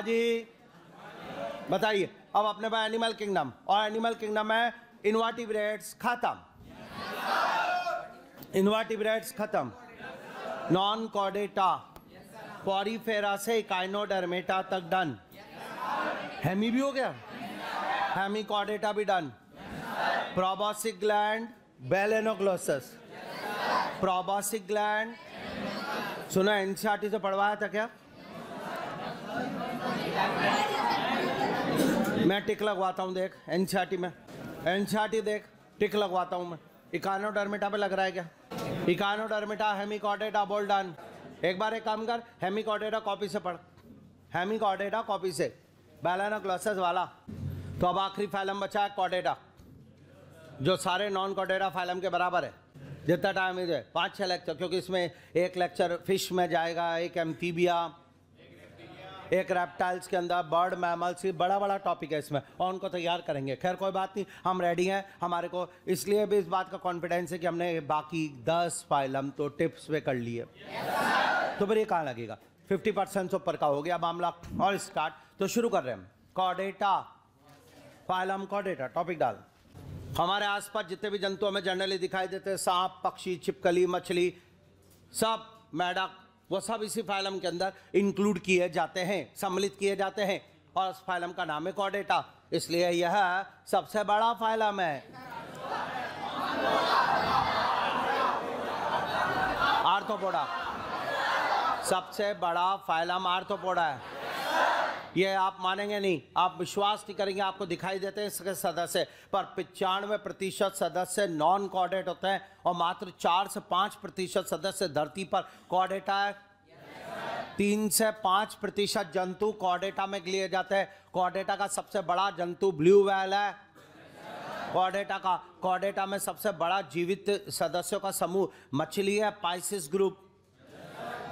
जी बताइए। अब अपने पास एनिमल किंगडम, और एनिमल किंगडम में इनवर्टिब्रेट्स खत्म, इनवर्टिब्रेट्स खत्म, नॉन कॉर्डेटा, पॉरीफेरा से काइनोडर्मेटा तक डन। हेमी भी हो गया, हेमी कॉर्डेटा भी डन। प्रोबॉसिक ग्लैंड, बेलेनोग्लोसस, प्रोबॉसिक ग्लैंड सुना एनसीईआरटी से पढ़वाया था क्या? मैं टिक लगवाता हूँ, देख एनसीईआरटी में, एनसीईआरटी देख टिक लगवाता हूँ मैं। इकानोडर्मेटा पे लग रहा है क्या? इकानोडर्मेटा, हेमिकॉर्डेटा, बोल डन। एक बार एक काम कर, हेमिकॉर्डेटा कॉपी से पढ़, हेमिकॉर्डेटा कॉपी से, बेलेनोग्लोसस वाला। तो अब आखिरी फाइलम बचा है कॉर्डेटा, जो सारे नॉन कॉर्डेटा फाइलम के बराबर है। जितना टाइम है 5-6 लेक्चर, क्योंकि इसमें एक लेक्चर फिश में जाएगा, एक एम्फीबिया, एक रेप्टाइल्स के अंदर, बर्ड मैमल्स, बड़ा बड़ा टॉपिक है इसमें, और उनको तैयार करेंगे। खैर कोई बात नहीं, हम रेडी हैं। हमारे को इसलिए भी इस बात का कॉन्फिडेंस है कि हमने बाकी 10 फाइलम तो टिप्स पे कर लिए। तो फिर ये कहाँ लगेगा, 50% से ऊपर का हो गया मामला। और स्टार्ट तो शुरू कर रहे हैं हम। कॉर्डेटा, फाइलम कॉर्डेटा, टॉपिक डाल। हमारे आसपास जितने भी जंतु हमें जनरली दिखाई देते हैं, सांप, पक्षी, छिपकली, मछली, सब, मेढक, वो सब इसी फाइलम के अंदर इंक्लूड किए जाते हैं, सम्मिलित किए जाते हैं, और उस फाइलम का नाम है कॉर्डेटा। इसलिए यह सबसे बड़ा फाइलम है। आर्थ्रोपोडा, सबसे बड़ा फाइलम आर्थ्रोपोडा है। ये आप मानेंगे नहीं, आप विश्वास नहीं करेंगे, आपको दिखाई देते हैं इसके सदस्य, पर 95% सदस्य नॉन कॉर्डेट होते हैं, और मात्र 4 से 5% सदस्य धरती पर कॉर्डेटा है। 3 से 5% जंतु कॉर्डेटा में लिए जाते हैं। कॉर्डेटा का सबसे बड़ा जंतु ब्लू व्हेल है। कॉर्डेटा में सबसे बड़ा जीवित सदस्यों का समूह मछली है, पाइसिस ग्रुप।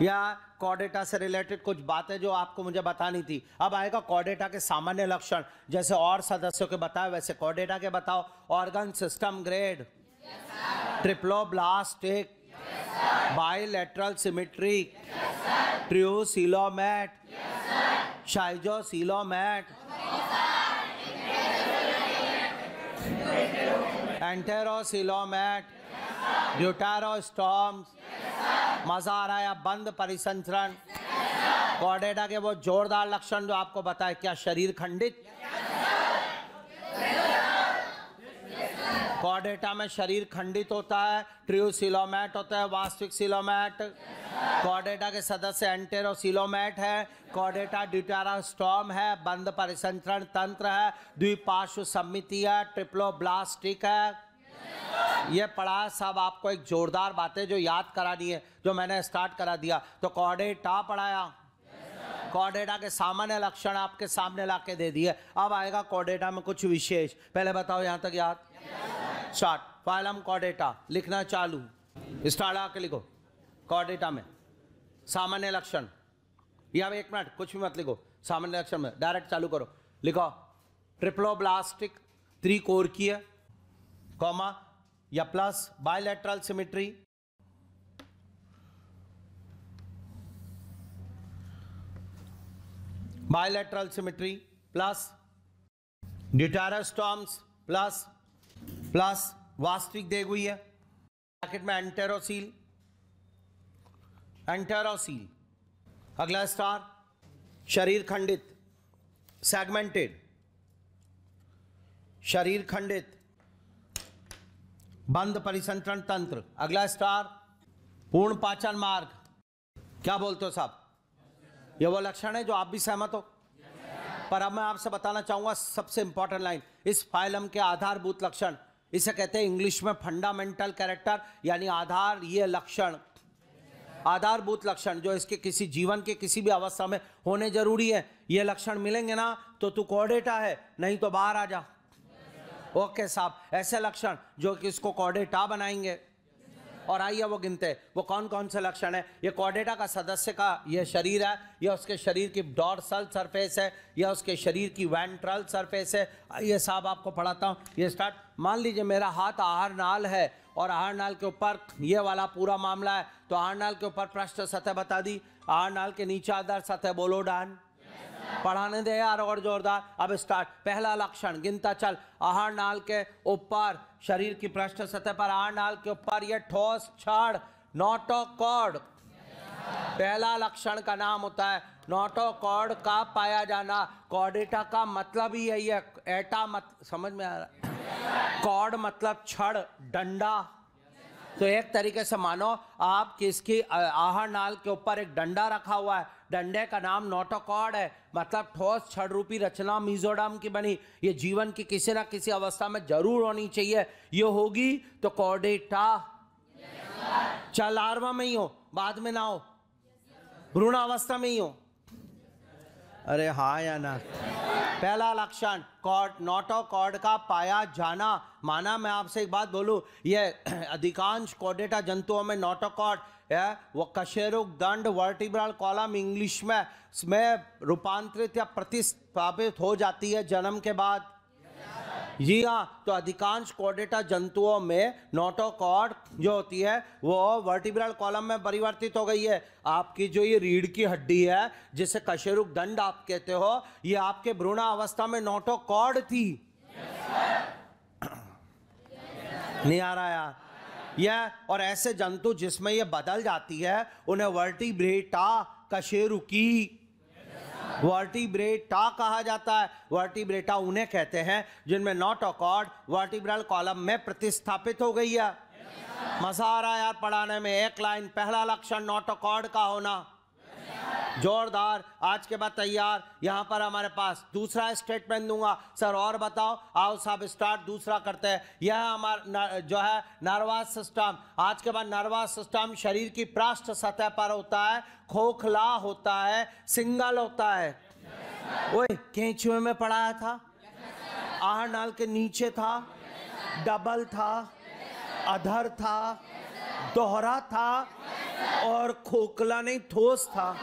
या कॉर्डेटा से रिलेटेड कुछ बातें जो आपको मुझे बतानी थी। अब आएगा कॉर्डेटा के सामान्य लक्षण, जैसे और सदस्यों के बताए वैसे कॉर्डेटा के बताओ। Organ system grade, triploblastic, bilateral symmetry, true coelomate, schizocoelomate, enterocoelomate, deuterostomes. मजा आ रहा है? बंद परिसंचरण। कॉर्डेटा के वो जोरदार लक्षण जो आपको बताए, क्या शरीर खंडित? कॉर्डेटा में शरीर खंडित होता है। ट्रियोसिलोमेट होता है, वास्तविक सिलोमेट। कॉर्डेटा के सदस्य एंटेरोसिलोमेट है। कॉर्डेटा ड्यूटेरोस्टॉम है, बंद परिसंचरण तंत्र है, द्विपार्श्व सम्मिति है, ट्रिप्लोब्लास्टिक है। ये पढ़ा सब आपको, एक जोरदार बातें जो याद करानी है, जो मैंने स्टार्ट करा दिया। तो कॉर्डेटा पढ़ाया, कॉर्डेटा के सामान्य लक्षण आपके सामने लाके दे दिए। अब आएगा कॉर्डेटा में कुछ विशेष। पहले बताओ यहां तक याद? स्टार्ट। फाइलम कॉर्डेटा, लिखना चालू, स्टार्ट आके लिखो। कॉर्डेटा में सामान्य लक्षण, या 1 मिनट कुछ भी मत लिखो, सामान्य लक्षण में डायरेक्ट चालू करो। लिखो ट्रिप्लोब्लास्टिक, त्रिकोरकीय, कॉमा या plus, bilateral symmetry, bilateral symmetry plus, deuterostomes plus, plus वास्तविक दी हुई है ब्रैकेट में एंटेरोसील, एंटेरोसील। अगला स्टार, शरीर खंडित, सेगमेंटेड, शरीर खंडित, बंद परिसंचरण तंत्र। अगला स्टार, पूर्ण पाचन मार्ग। क्या बोलते हो साहब? ये वो लक्षण है जो आप भी सहमत हो? पर अब मैं आपसे बताना चाहूंगा सबसे इंपॉर्टेंट लाइन, इस फाइलम के आधारभूत लक्षण, इसे कहते हैं इंग्लिश में फंडामेंटल कैरेक्टर, यानी आधार, ये लक्षण, आधारभूत लक्षण जो इसके किसी जीवन के किसी भी अवस्था में होने जरूरी है। ये लक्षण मिलेंगे ना तो तू कॉर्डेटा है, नहीं तो बाहर आ जा। ओके साहब, ऐसे लक्षण जो कि इसको कॉर्डेटा बनाएंगे। और आइए वो गिनते हैं, वो कौन कौन से लक्षण है। ये कॉर्डेटा का सदस्य का ये शरीर है, या उसके शरीर की डॉर्सल सरफेस है, या उसके शरीर की वेंट्रल सरफेस है। आइए साहब आपको पढ़ाता हूँ। ये स्टार्ट। मान लीजिए मेरा हाथ आहार नाल है, और आहार नाल के ऊपर ये वाला पूरा मामला है, तो आहार नाल के ऊपर पृष्ठ सतह बता दी, आहार नाल के नीचे आधार सतह बोलो डान। पढ़ाने दे यार और जोरदार। अब स्टार्ट। पहला लक्षण गिनता चल। आहार नाल के ऊपर, शरीर की पृष्ठ सतह पर आहार नाल के ऊपर ये ठोस छड़ नोटोकॉर्ड, पहला लक्षण का नाम होता है नोटोकॉर्ड का पाया जाना। कॉर्डेटा का मतलब ही यही है। एटा मत समझ में आ रहा? कॉर्ड मतलब छड़, डंडा। तो एक तरीके से मानो आप किसकी आहार नाल के ऊपर एक डंडा रखा हुआ है, डंडे का नाम नोटोकॉर्ड है, मतलब ठोस छड़ रूपी रचना मीजोडम की बनी। ये जीवन की किसी ना किसी अवस्था में जरूर होनी चाहिए। ये होगी तो कॉर्डेटा। चल लार्वा में ही हो, बाद में ना हो, भ्रूणावस्था में ही हो। अरे हाँ या ना? पहला लक्षण कॉर्ड, नोटोकॉर्ड का पाया जाना। माना मैं आपसे एक बात बोलूं, ये अधिकांश कॉर्डेटा जंतुओं में नोटोकॉर्ड है वो कशेरुक दंड वर्टिब्रल कॉलम इंग्लिश में रूपांतरित या प्रतिस्थापित हो जाती है जन्म के बाद। जी हाँ, तो अधिकांश कॉर्डेटा जंतुओं में नोटोकॉर्ड जो होती है वो वर्टिब्रल कॉलम में परिवर्तित हो गई है। आपकी जो ये रीढ़ की हड्डी है जिसे कशेरुक दंड आप कहते हो, ये आपके भ्रूणावस्था में नोटोकॉर्ड थी। नहीं आ रहा यार? यह और ऐसे जंतु जिसमें ये बदल जाती है उन्हें वर्टिब्रेटा कशेरुकी, वर्टिब्रेटा कहा जाता है। वर्टिब्रेटा उन्हें कहते हैं जिनमें नोटोकॉर्ड वर्टिब्रल कॉलम में प्रतिस्थापित हो गई है। मजा आ रहा है यार पढ़ाने में? एक लाइन। पहला लक्षण नोटोकॉर्ड का होना, जोरदार। आज के बाद तैयार। यहां पर हमारे पास दूसरा स्टेटमेंट दूंगा। सर और बताओ? आओ साहब स्टार्ट, दूसरा करते हैं। यह हमारा जो है नर्वस सिस्टम। आज के बाद नर्वस सिस्टम शरीर की पृष्ठ सतह पर होता है, खोखला होता है, सिंगल होता है। ओए केंचुए में पढ़ाया था, आहार नाल के नीचे था, डबल था, अधर था, दोहरा था और खोखला नहीं ठोस था।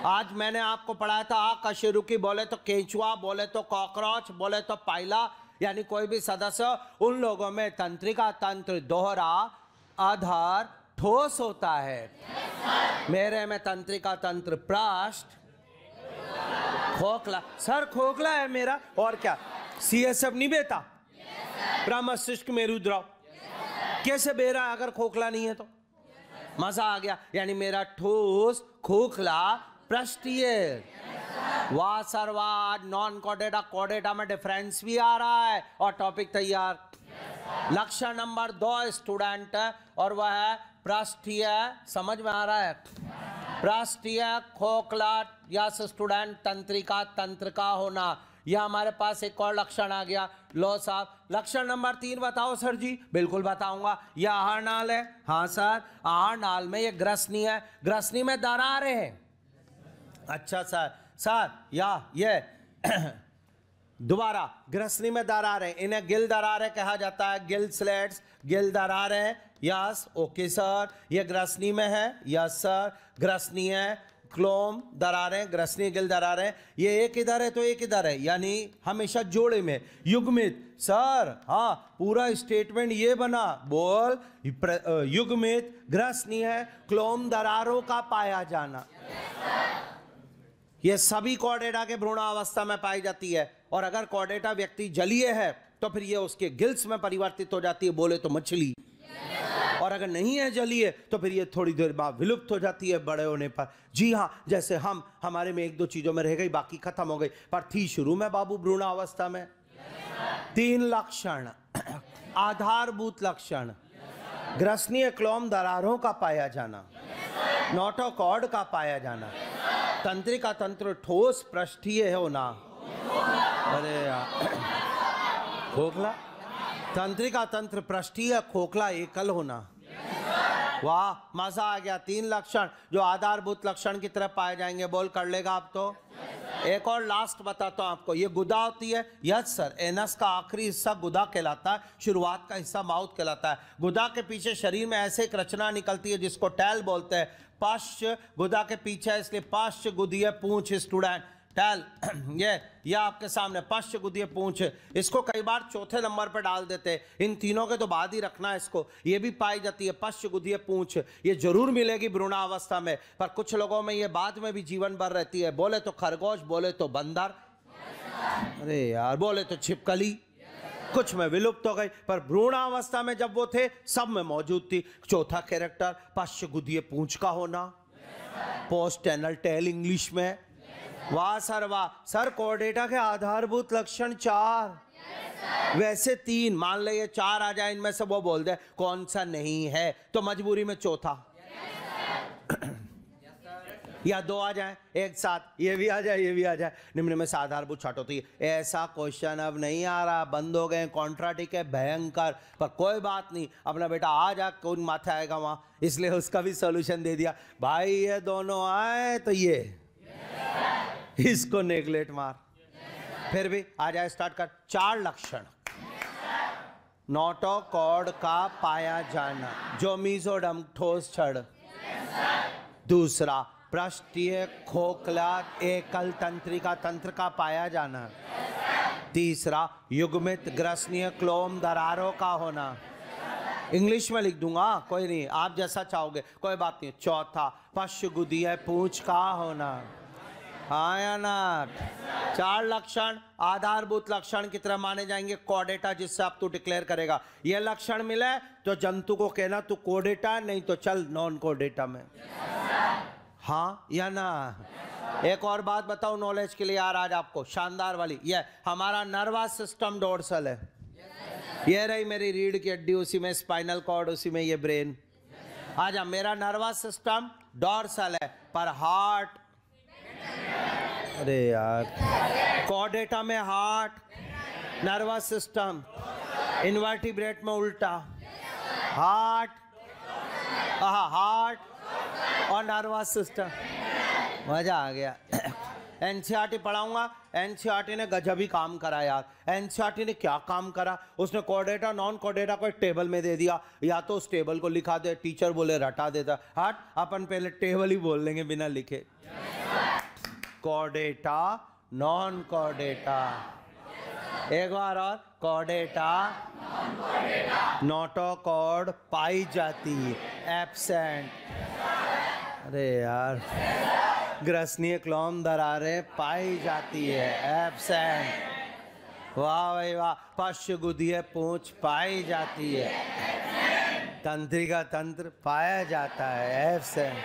आज मैंने आपको पढ़ाया था कशेरुकी बोले तो केंचुआ, बोले तो कॉकरोच, बोले तो पाइला, यानी कोई भी सदस्य। उन लोगों में तंत्रिका तंत्र दोहरा, आधार, ठोस होता है। मेरे में तंत्रिका तंत्र पृष्ठ, खोखला। सर खोखला है मेरा, और क्या? CSF नहीं बेटा? प्रमस्तिष्क मेरुद्रव कैसे बेरा अगर खोखला नहीं है तो? मजा आ गया। यानी मेरा ठोस, खोखला, पृष्ठीय। वाह सर वाह। नॉन कॉर्डेटा कॉर्डेटा में डिफरेंस भी आ रहा है और टॉपिक तैयार। लक्षण नंबर 2 स्टूडेंट, और वह है पृष्ठीय। समझ में आ रहा है? पृष्ठीय खोखला या स्टूडेंट तंत्रिका तंत्र का होना। यह हमारे पास एक और लक्षण आ गया। लो साहब लक्षण नंबर 3 बताओ सर जी। बिल्कुल बताऊंगा। यह आहार नाल है। हाँ सर, आहार नाल में ये ग्रसनी है, ग्रसनी में दरारें हैं। अच्छा सर या ये दोबारा ग्रसनी में दरारें, इन्हें गिल दरारें कहा जाता है। गिल स्लेट्स, गिल दरारें। यस ओके सर, ये ग्रसनी में है। यस सर, ग्रसनी है। क्लोम दरारें, ग्रसनी गिल दरारें। ये एक इधर है तो एक इधर है, यानी हमेशा जोड़े में। युग्मित सर, हाँ पूरा स्टेटमेंट ये बना। बोल युग्मित ग्रसनी है, क्लोम दरारों का पाया जाना। ये सभी कॉर्डेटा के भ्रूणावस्था में पाई जाती है। और अगर कॉर्डेटा व्यक्ति जलीय है तो फिर ये उसके गिल्स में परिवर्तित हो जाती है, बोले तो मछली। और अगर नहीं है जलीय तो फिर ये थोड़ी देर बाद विलुप्त हो जाती है बड़े होने पर। जी हाँ, जैसे हमारे में 1-2 चीजों में रह गई, बाकी खत्म हो गई, पर थी शुरू में बाबू भ्रूणावस्था में। 3 लक्षण, आधारभूत लक्षण, ग्रसनीय क्लोम दरारों का पाया जाना, नोटोकॉर्ड का पाया जाना, तंत्रिका तंत्र ठोस पृष्ठीय होना। अरे यार, खोखला, तंत्रिका तंत्र पृष्ठीय, खोखला एकल होना। वाह मजा आ गया। 3 लक्षण जो आधारभूत लक्षण की तरफ पाए जाएंगे। बोल कर लेगा आप तो? एक और लास्ट बताता हूं आपको। ये गुदा होती है। यस सर, एनस का आखिरी हिस्सा गुदा कहलाता है, शुरुआत का हिस्सा माउथ कहलाता है। गुदा के पीछे शरीर में ऐसे एक रचना निकलती है जिसको टैल बोलते हैं। पाश्च गुदा के पीछे, इसलिए पाश्च गुदीय पूंछ स्टूडेंट। टेल ये आपके सामने पश्चगुदीय पूंछ, इसको कई बार चौथे नंबर पर डाल देते हैं, इन तीनों के तो बाद ही रखना है इसको। ये भी पाई जाती है पश्चगुदीय पूंछ, ये जरूर मिलेगी भ्रूणावस्था में, पर कुछ लोगों में ये बाद में भी जीवन भर रहती है। बोले तो खरगोश, बोले तो बंदर, अरे यार बोले तो छिपकली, कुछ में विलुप्त हो गई, पर भ्रूणावस्था में जब वो थे सब में मौजूद थी। चौथा कैरेक्टर पश्चगुदीय पूंछ का होना, पोस्ट एनल टेल इंग्लिश में। वाह सर वाह सर, कोर्डेटा के आधारभूत लक्षण 4, वैसे 3, मान ले ये 4 आ जाए इनमें से, वो बोल दे कौन सा नहीं है, तो मजबूरी में चौथा या 2 आ जाए एक साथ, ये भी आ जाए ये भी आ जाए। निम्न में से आधारभूत छाट होती है। ऐसा क्वेश्चन अब नहीं आ रहा, बंद हो गए, कॉन्ट्राटिक है भयंकर, पर कोई बात नहीं, अपना बेटा आ जा, कौन माथे आएगा वहां, इसलिए उसका भी सॉल्यूशन दे दिया। भाई ये दोनों आए तो ये इसको नेगलेक्ट मार, फिर भी आ जाए, स्टार्ट कर। 4 लक्षण नोटोकॉर्ड का पाया जाना, जो मीजोडम ठोस छड़। दूसरा पृष्ठीय खोखला एकल तंत्रिका तंत्र का पाया जाना। तीसरा युग्मित ग्रसनीय क्लोम दरारों का होना, इंग्लिश में लिख दूंगा कोई नहीं, आप जैसा चाहोगे कोई बात नहीं। चौथा पश्चगुदीय पूंछ का होना। हाँ या ना? 4 लक्षण आधारभूत लक्षण की तरह माने जाएंगे। कोडेटा जिससे आप तू डिक्लेयर करेगा, ये लक्षण मिले तो जंतु को कहना तू कोडेटा, नहीं तो चल नॉन कोडेटा में। हाँ या ना? एक और बात बताओ नॉलेज के लिए यार आज आपको, शानदार वाली, ये हमारा नर्वस सिस्टम डोर्सल है, ये रही मेरी रीढ़ की हड्डी, उसी में स्पाइनल कॉर्ड, उसी में ये ब्रेन। आजा, मेरा नर्वस सिस्टम डोर्सल है, पर हार्ट, अरे यार कोडेटा में हार्ट, नर्वस सिस्टम, इन्वर्टिब्रेट में उल्टा, हार्ट, हार्ट और नर्वस सिस्टम। मजा आ गया। एनसीईआरटी पढ़ाऊंगा। एनसीईआरटी ने गजब ही काम करा यार। एनसीईआरटी ने क्या काम करा, उसने कोडेटा नॉन कोडेटा को एक टेबल में दे दिया, या तो उस टेबल को लिखा दे, टीचर बोले रटा देता, हट अपन पहले टेबल ही बोल लेंगे बिना लिखे। कोडेटा नॉन कोडेटा, एक बार और, कोडेटा नोटोकॉर्ड पाई जाती, एब्सेंट, अरे यार ग्रसनीय क्लोम दरारें पाई जाती है, एब्सेंट। वाह भाई वाह, पश्चगुदीय पूंछ पाई जाती है, तंत्रिका तंत्र पाया जाता है, एब्सेंट।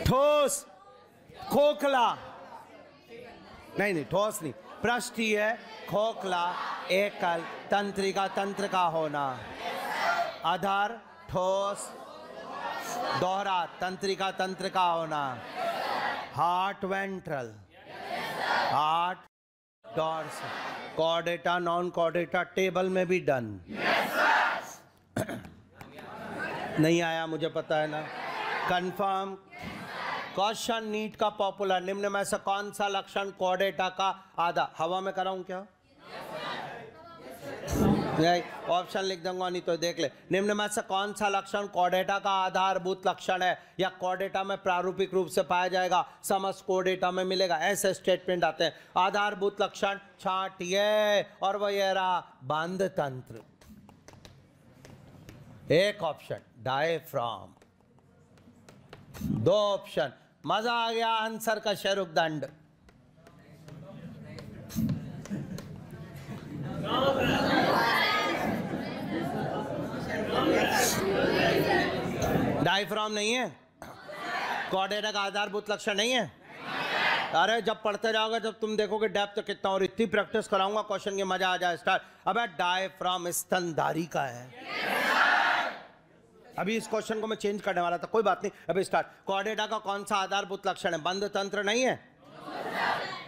ठोस खोखला, नहीं ठोस नहीं, पृष्ठीय खोखला एकल तंत्रिका तंत्र का होना। आधार ठोस दोहरा तंत्रिका तंत्र का होना। Heart ventral, heart dorsal, कोडेटा non कोडेटा table में भी डन। नहीं आया मुझे पता है ना, कंफर्म। क्वेश्चन नीट का पॉपुलर, निम्न में से कौन सा लक्षण कोडेटा का आधा, हवा में कराऊं क्या? ऑप्शन लिख दूंगा नहीं तो देख ले। निम्न में से कौन सा लक्षण कोडेटा का आधारभूत लक्षण है, या कोडेटा में प्रारूपिक रूप से पाया जाएगा, समस्त कोडेटा में मिलेगा, ऐसे स्टेटमेंट आते हैं। आधारभूत लक्षण छाटिए, और वो ये रहा बंद तंत्र। एक ऑप्शन डायफ्राम, 2 ऑप्शन, मजा आ गया आंसर का शेरुक दंड। डायफ्राम नहीं है, कोडेटा का आधारभूत लक्षण नहीं है। अरे जब पढ़ते जाओगे जब तुम देखोगे डेप्थ कितना, और इतनी प्रैक्टिस कराऊंगा क्वेश्चन की मजा आ जाए। स्टार्ट। अबे डायफ्राम स्तनधारी का है। अभी इस क्वेश्चन को मैं चेंज करने वाला था, कोई बात नहीं। अभी स्टार्ट। कोडेटा का कौन सा आधारभूत लक्षण है? बंद तंत्र नहीं है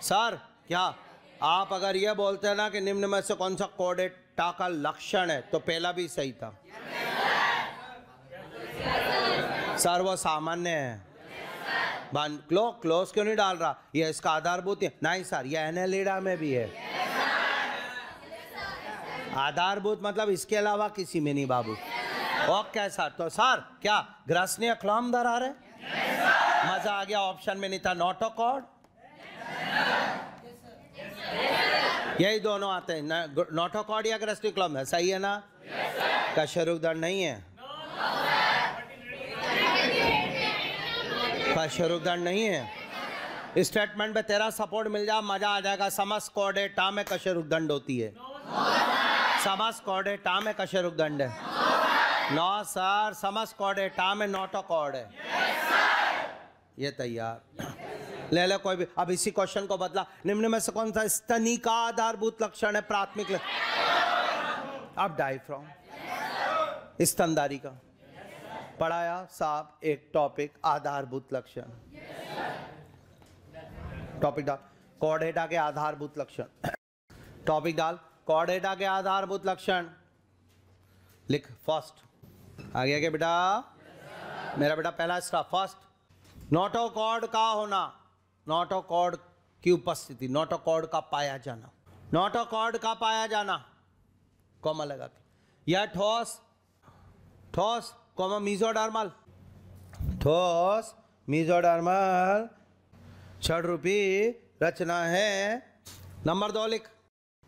सर। क्या आप अगर ये बोलते हैं ना कि निम्न में से कौन सा कोडेटा का लक्षण है, तो पहला भी सही था सर, वो सामान्य है। क्लोज क्यों नहीं डाल रहा? ये इसका आधारभूत है नहीं सर, ये एनेलिडा में भी है। आधारभूत मतलब इसके अलावा किसी में नहीं बाबू। ओके सर, तो सर क्या ग्रसनीय क्लॉम दरार है? मजा आ गया, ऑप्शन में नहीं था नोटोकॉर्ड। यही दोनों आते हैं, नोटोकॉर्ड या ग्रसनीय क्लॉम है, सही है ना? कशेरुकदंड नहीं है, कशेरुकदंड नहीं है। स्टेटमेंट में तेरा सपोर्ट मिल जा, मजा आ जाएगा। समस कॉर्डेटा में कशेरुकदंड होती है, समस कॉर्डेटा में कशेरुकदंड है। नो सर, समस कॉर्डेटा में नोटोकॉर्ड है। ये तैयार ले ले कोई भी। अब इसी क्वेश्चन को बदला, निम्न में से कौन सा स्तनी का आधारभूत लक्षण है? प्राथमिक अब डायफ्राम, स्तनधारी का पढ़ाया साहब एक टॉपिक, आधारभूत लक्षण। टॉपिक डाल कॉर्डेटा के आधारभूत लक्षण। टॉपिक डाल कॉर्डेटा के आधारभूत लक्षण। लिख फर्स्ट। आगे के बेटा, मेरा बेटा पहला स्टाफ फर्स्ट। नोटोकॉर्ड का होना, नोटोकॉर्ड की उपस्थिति, नोटोकॉर्ड का पाया जाना, नोटोकॉर्ड का पाया जाना, कॉमा लगा के। यह ठोस, ठोस कॉमा मीजोडर्मल, ठोस मीजोडर्मल षड्रूपी रचना है। नंबर 2 लिख।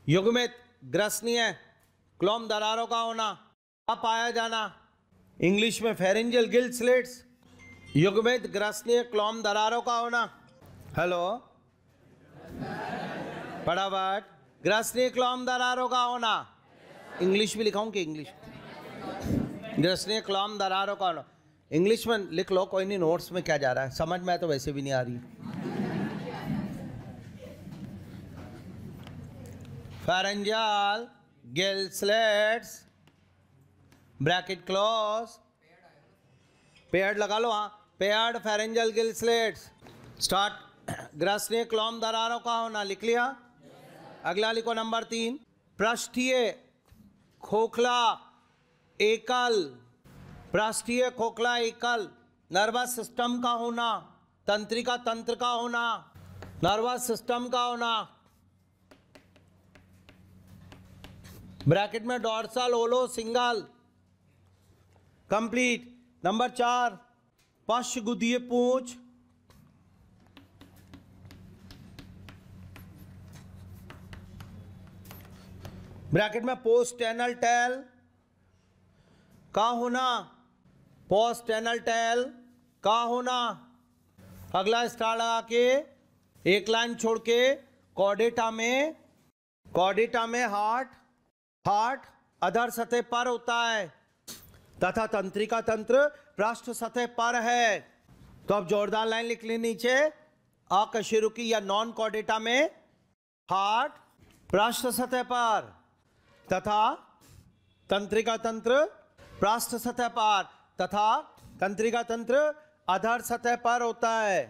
युग्मित ग्रसनीय क्लोम दरारों का होना, का पाया जाना, इंग्लिश में फेरेंजियल गिल स्लिट्स। युग्मित ग्रसनीय क्लोम दरारों का होना, हेलो फटाफट, ग्रसनीय क्लोम दरारों का होना, इंग्लिश भी लिखाऊं कि इंग्लिश? ग्रसनीय क्लोम दरारों का होना इंग्लिश में लिख लो, कोई नहीं, नोट्स में क्या जा रहा है, समझ में तो वैसे भी नहीं आ रही। Pharyngeal gill slits bracket close, paired लगा लो, हाँ, paired pharyngeal gill slits. Start. ग्रसनीय क्लोम दरारों का होना लिख लिया। अगला लिखो नंबर 3। पृष्ठीय खोखला एकल, पृष्ठीय खोखला एकल नर्वस सिस्टम का होना, तंत्रिका तंत्र का होना, नर्वस सिस्टम का होना, ब्रैकेट में डॉर्सल ओलो सिंगल, कंप्लीट। नंबर 4। पश्चगुदीय पूंछ, ब्रैकेट में पोस्टेनल टेल का होना, पोस्टेनल टेल का होना। अगला स्टार लगा के एक लाइन छोड़ के कॉर्डेटा में, कॉर्डेटा में हार्ट, हार्ट अधर सतह पर होता है तथा तंत्रिका तंत्र पृष्ठ सतह पर है। तो अब जोरदार लाइन लिख ली नीचे। अकशेरुकी या नॉन कॉर्डेटा में हार्ट पृष्ठ सतह पर तथा तंत्रिका तंत्र पृष्ठ सतह पर तथा तंत्रिका तंत्र अधर सतह पर होता है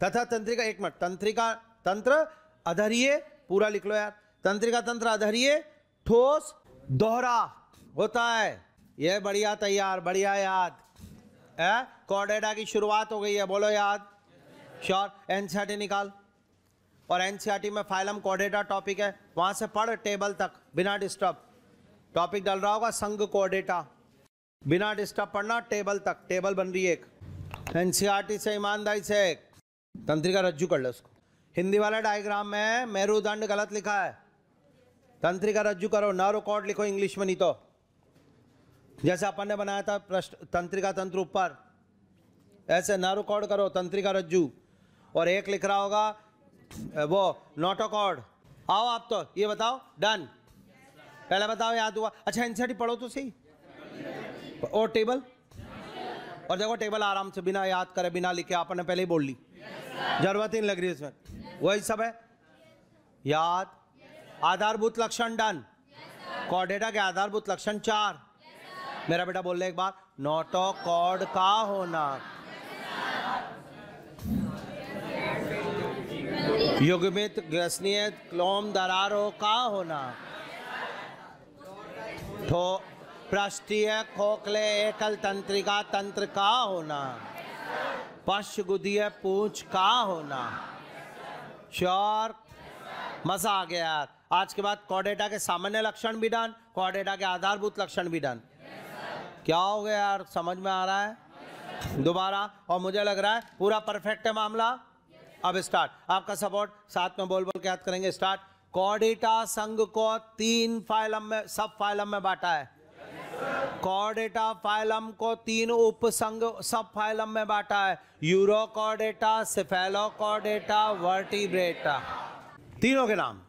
तथा तंत्रिका, एक मिनट, तंत्रिका तंत्र अधरीय, पूरा लिख लो यार, तंत्रिका तंत्र अधरीय ठोस दोहरा होता है। यह बढ़िया तैयार, बढ़िया याद है। कॉर्डेटा की शुरुआत हो गई है, बोलो याद, श्योर। एनसीईआरटी निकाल, और एनसीईआरटी में फाइलम कॉर्डेटा टॉपिक है, वहां से पढ़ टेबल तक बिना डिस्टर्ब। टॉपिक डल रहा होगा संघ कॉर्डेटा, बिना डिस्टर्ब पढ़ना, टेबल तक, टेबल बन रही है एक। एनसीईआरटी से ईमानदारी से तंत्रिका रज्जु कर लो उसको। हिंदी वाला डायग्राम में मेरुदंड गलत लिखा है, तंत्रिका रज्जु करो, नर्वकॉर्ड लिखो इंग्लिश में, नहीं तो जैसे अपन ने बनाया था तंत्रिका तंत्र ऊपर, ऐसे नर्वकॉर्ड करो, तंत्रिका रज्जु। और एक लिख रहा होगा वो नोटोकॉर्ड। आओ आप तो ये बताओ, डन। पहले बताओ याद हुआ? अच्छा एनसीईआरटी पढ़ो तो सही, और टेबल, और देखो टेबल आराम से बिना याद करे, बिना लिखे, आपने पहले ही बोल ली, जरूरत ही नहीं लग रही इसमें, वही सब है याद। आधारभूत लक्षण डन। कॉर्डेटा के आधारभूत लक्षण 4। मेरा बेटा बोल रहे एक बार, नोटोकॉर्ड का होना, युग्मित ग्रसनीय क्लोम दरारों का होना, पृष्ठीय खोखले एकल तंत्रिका तंत्र का होना, पश्चगुदीय पूंछ का होना। श्योर, मजा आ गया यार। आज के बाद कॉर्डेटा के सामान्य लक्षण भी डन, कॉर्डेटा के आधारभूत लक्षण भी डन। क्या हो गया यार, समझ में आ रहा है? दोबारा, और मुझे लग रहा है पूरा परफेक्ट है मामला। अब स्टार्ट, आपका सपोर्ट, साथ में बोल बोल के याद करेंगे। स्टार्ट। कॉर्डेटा संघ को 3 फाइलम में, सब फाइलम में बांटा है। कॉर्डेटा फाइलम को 3 उपसंघ सब फाइलम में बांटा है। Urochordata, Cephalochordata, vertebrata. तीनों के नाम,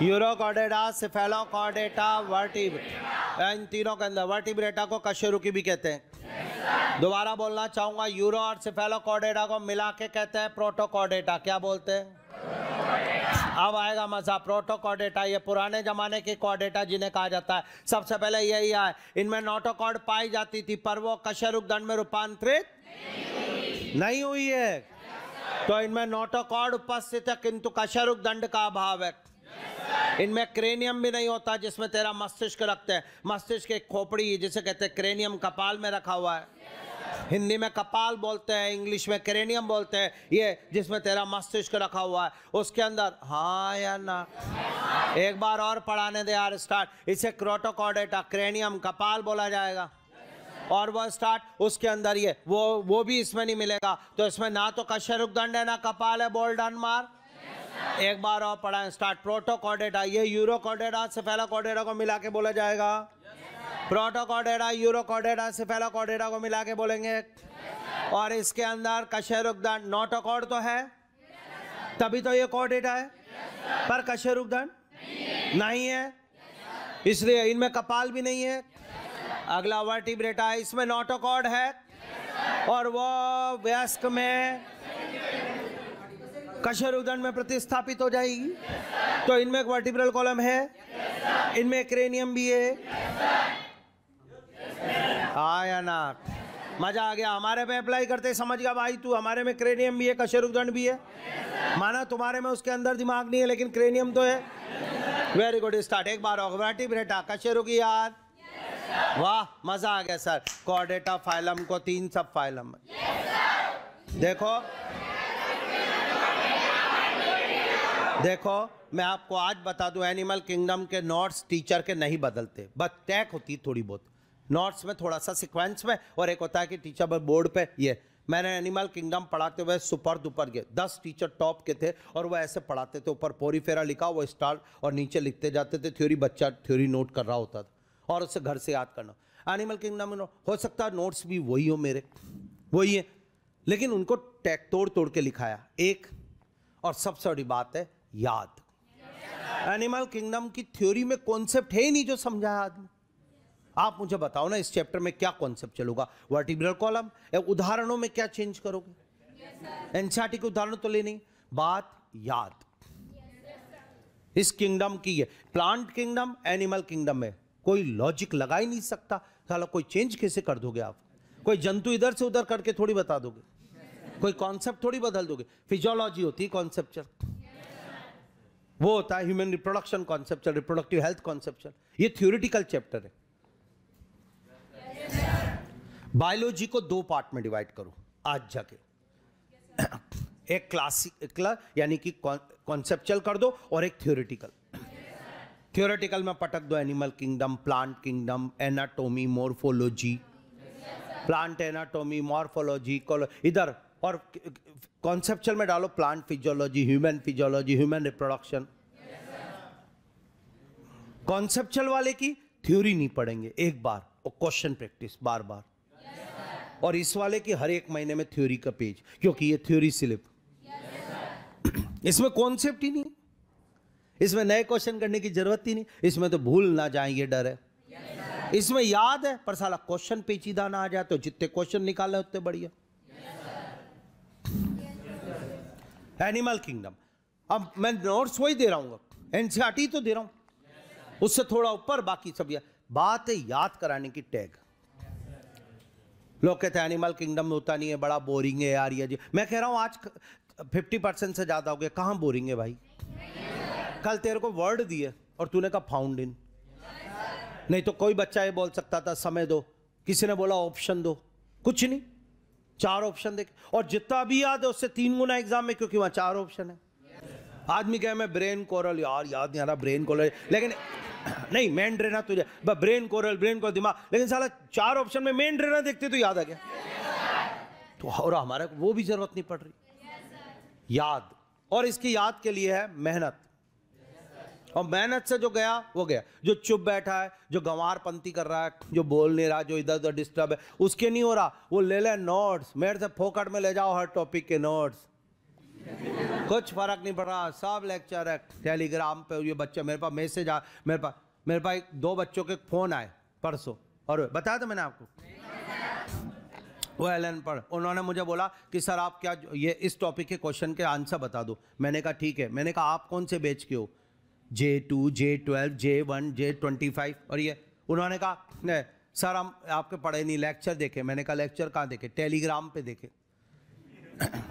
यूरोकॉर्डेटा, सेफेलोकॉर्डेटा, वर्टिब्रेटा। इन तीनों के अंदर वर्टिब्रेटा को कशेरुकी भी कहते हैं। दोबारा बोलना चाहूंगा, यूरो और सेफेलोकॉर्डेटा को मिला के कहते हैं प्रोटोकॉर्डेटा। क्या बोलते हैं? अब आएगा मजा। प्रोटोकॉर्डेटा ये पुराने जमाने की कॉर्डेटा जिन्हें कहा जाता है। सबसे पहले यही है, इनमें नोटोकॉर्ड पाई जाती थी पर वो कशेरुक दंड में रूपांतरित नहीं हुई है। तो इनमें नोटोकॉर्ड उपस्थित है किंतु कशेरुक दंड का अभाव है। इनमें क्रेनियम भी नहीं होता जिसमें तेरा मस्तिष्क रखते हैं। मस्तिष्क एक खोपड़ी जिसे कहते हैं क्रेनियम, कपाल में रखा हुआ है। हिंदी में कपाल बोलते हैं, इंग्लिश में क्रेनियम बोलते हैं। ये जिसमें तेरा मस्तिष्क रखा हुआ है उसके अंदर, हाँ या ना? एक बार और पढ़ाने दे यार। स्टार्ट। इसे क्रोटोकॉर्डेटा, क्रेनियम, कपाल बोला जाएगा। और वह स्टार्ट, उसके अंदर ये वो भी इसमें नहीं मिलेगा। तो इसमें ना तो कशेरुक दंड है ना कपाल है। बोल डन मार। एक बार और पढ़ाएं। स्टार्ट। प्रोटोकॉर्डेटा, ये यूरोकॉर्डेटा, सेफेलोकॉर्डेटा को मिला के बोला जाएगा। प्रोटोकॉर्डेटा, यूरोकॉर्डेटा, सेफेलोकॉर्डेटा को मिला के बोलेंगे। और इसके अंदर कशेरुक दंड, नोटोकॉर्ड तो है तभी तो ये कॉर्डेटा है, पर कशेरुक दंड नहीं है, इसलिए इनमें कपाल भी नहीं है। अगला वर्टिब्रेटा है, इसमें नोटोकॉर्ड है और वो वयस्क में कशेरुक दंड में प्रतिस्थापित हो जाएगी। तो इनमें एक वर्टिब्रल कॉलम है, इनमें क्रेनियम भी है। आया ना? मजा आ गया। हमारे में अप्लाई करते समझ गया भाई तू, हमारे में क्रेनियम भी है, कशेरुक दंड भी है। माना तुम्हारे में उसके अंदर दिमाग नहीं है लेकिन क्रेनियम तो है। Very good. स्टार्ट। एक बार और। वर्टिब्रेटा, कशेरुक की याद। वाह, मजा आ गया सर। कॉर्डेटा फाइलम को 3 सब फाइलम में। देखो मैं आपको आज बता दूं, एनिमल किंगडम के नोट्स टीचर के नहीं बदलते, बस टैग होती थोड़ी बहुत नोट्स में, थोड़ा सा सीक्वेंस में। और एक होता है कि टीचर बोर्ड पे, ये मैंने एनिमल किंगडम पढ़ाते हुए सुपर दुपर गए 10 टीचर टॉप के थे और वो ऐसे पढ़ाते थे। ऊपर पोरीफेरा लिखा, वो स्टार और नीचे लिखते जाते थे थ्योरी। बच्चा थ्योरी नोट कर रहा होता था और उससे घर से याद करना। एनिमल किंगडम में हो सकता है नोट्स भी वही हो, मेरे वही है, लेकिन उनको टैग तोड़ तोड़ के लिखाया। एक और सबसे बड़ी बात है याद। एनिमल किंगडम की थ्योरी में कॉन्सेप्ट है ही नहीं जो समझाया आदमी। आप मुझे बताओ ना, इस चैप्टर में क्या कॉन्सेप्ट चलूगा? वर्टिब्रल कॉलम, उदाहरणों में क्या चेंज करोगे? एनसीईआरटी के उदाहरण तो ले नहीं, बात याद। इस किंगडम की है, प्लांट किंगडम, एनिमल किंगडम में कोई लॉजिक लगा ही नहीं सकता। साला कोई चेंज कैसे कर दोगे आप? कोई जंतु इधर से उधर करके थोड़ी बता दोगे, कोई कॉन्सेप्ट थोड़ी बदल दोगे। फिजियोलॉजी होती है कॉन्सेप्चुअल, वो होता है human reproduction conceptual, reproductive health conceptual. ये थ्योरेटिकल चैप्टर है। बायोलॉजी को 2 पार्ट में डिवाइड करो आज जाके। एक क्लासिकल यानी कि कॉन्सेप्चुअल कर दो और एक थ्योरेटिकल। थ्योरेटिकल में पटक दो animal kingdom, plant kingdom, anatomy, morphology, plant anatomy, morphology इधर, और कॉन्सेप्चुअल में डालो plant physiology, human reproduction. Conceptual वाले की थ्योरी नहीं पढ़ेंगे एक बार और क्वेश्चन प्रैक्टिस बार बार। और इस वाले की हर एक महीने में थ्योरी का पेज, क्योंकि ये थ्योरी स्लिप। इसमें कॉन्सेप्ट ही नहीं, इसमें नए क्वेश्चन करने की जरूरत ही नहीं, इसमें तो भूल ना जाए ये डर है। इसमें याद है पर साला क्वेश्चन पेचीदा ना आ जाए, तो जितने क्वेश्चन निकाले उतने बढ़िया। एनिमल किंगडम, अब मैं नोट्स वही दे रहा हूँ, एनसीईआरटी तो दे रहा हूँ, उससे थोड़ा ऊपर बाकी सब। बात है याद कराने की टैग। लोग कहते हैं एनिमल किंगडम में होता नहीं है, बड़ा बोरिंग है यार ये जी। मैं कह रहा हूँ आज 50% से ज्यादा हो गया। कहाँ बोरिंग है भाई? कल तेरे को वर्ड दिए और तूने कहा फाउंड इन। नहीं तो कोई बच्चा ये बोल सकता था समय दो, किसी ने बोला ऑप्शन दो, कुछ नहीं, 4 ऑप्शन देखे। और जितना भी याद है उससे 3 गुना एग्जाम में, क्योंकि वहां 4 ऑप्शन है। आदमी कहे मैं ब्रेन कोरल, यार याद नहीं आ रहा ब्रेन कोरल, लेकिन नहीं मेन ड्रेना तुझे ब्रेन को दिमाग, लेकिन साला 4 ऑप्शन में मेन ड्रेना देखते तो याद आ गया। तो और हमारे वो भी जरूरत नहीं पड़ रही याद, और इसकी याद के लिए है मेहनत, और मेहनत से जो गया वो गया। जो चुप बैठा है, जो गंवारपंती कर रहा है, जो बोल नहीं रहा, जो इधर उधर डिस्टर्ब है, उसके नहीं हो रहा, वो ले ले नोट्स, मेरे से फोकट में ले जाओ हर टॉपिक के नोट्स, कुछ फर्क नहीं पड़ रहा, सब लेक्चर है टेलीग्राम पे। ये बच्चे मेरे पास मैसेज आ, मेरे पास 2 बच्चों के फोन आए परसों, और बताया था मैंने आपको, वो एलन पढ़, उन्होंने मुझे बोला कि सर आप क्या ये इस टॉपिक के क्वेश्चन के आंसर बता दो। मैंने कहा ठीक है। मैंने कहा आप कौन से बैच के हो? J2, J12, J1, J25। और ये उन्होंने कहा नहीं सर हम आपके पढ़े नहीं, लेक्चर देखे। मैंने कहा लेक्चर कहाँ देखे? टेलीग्राम पे देखे।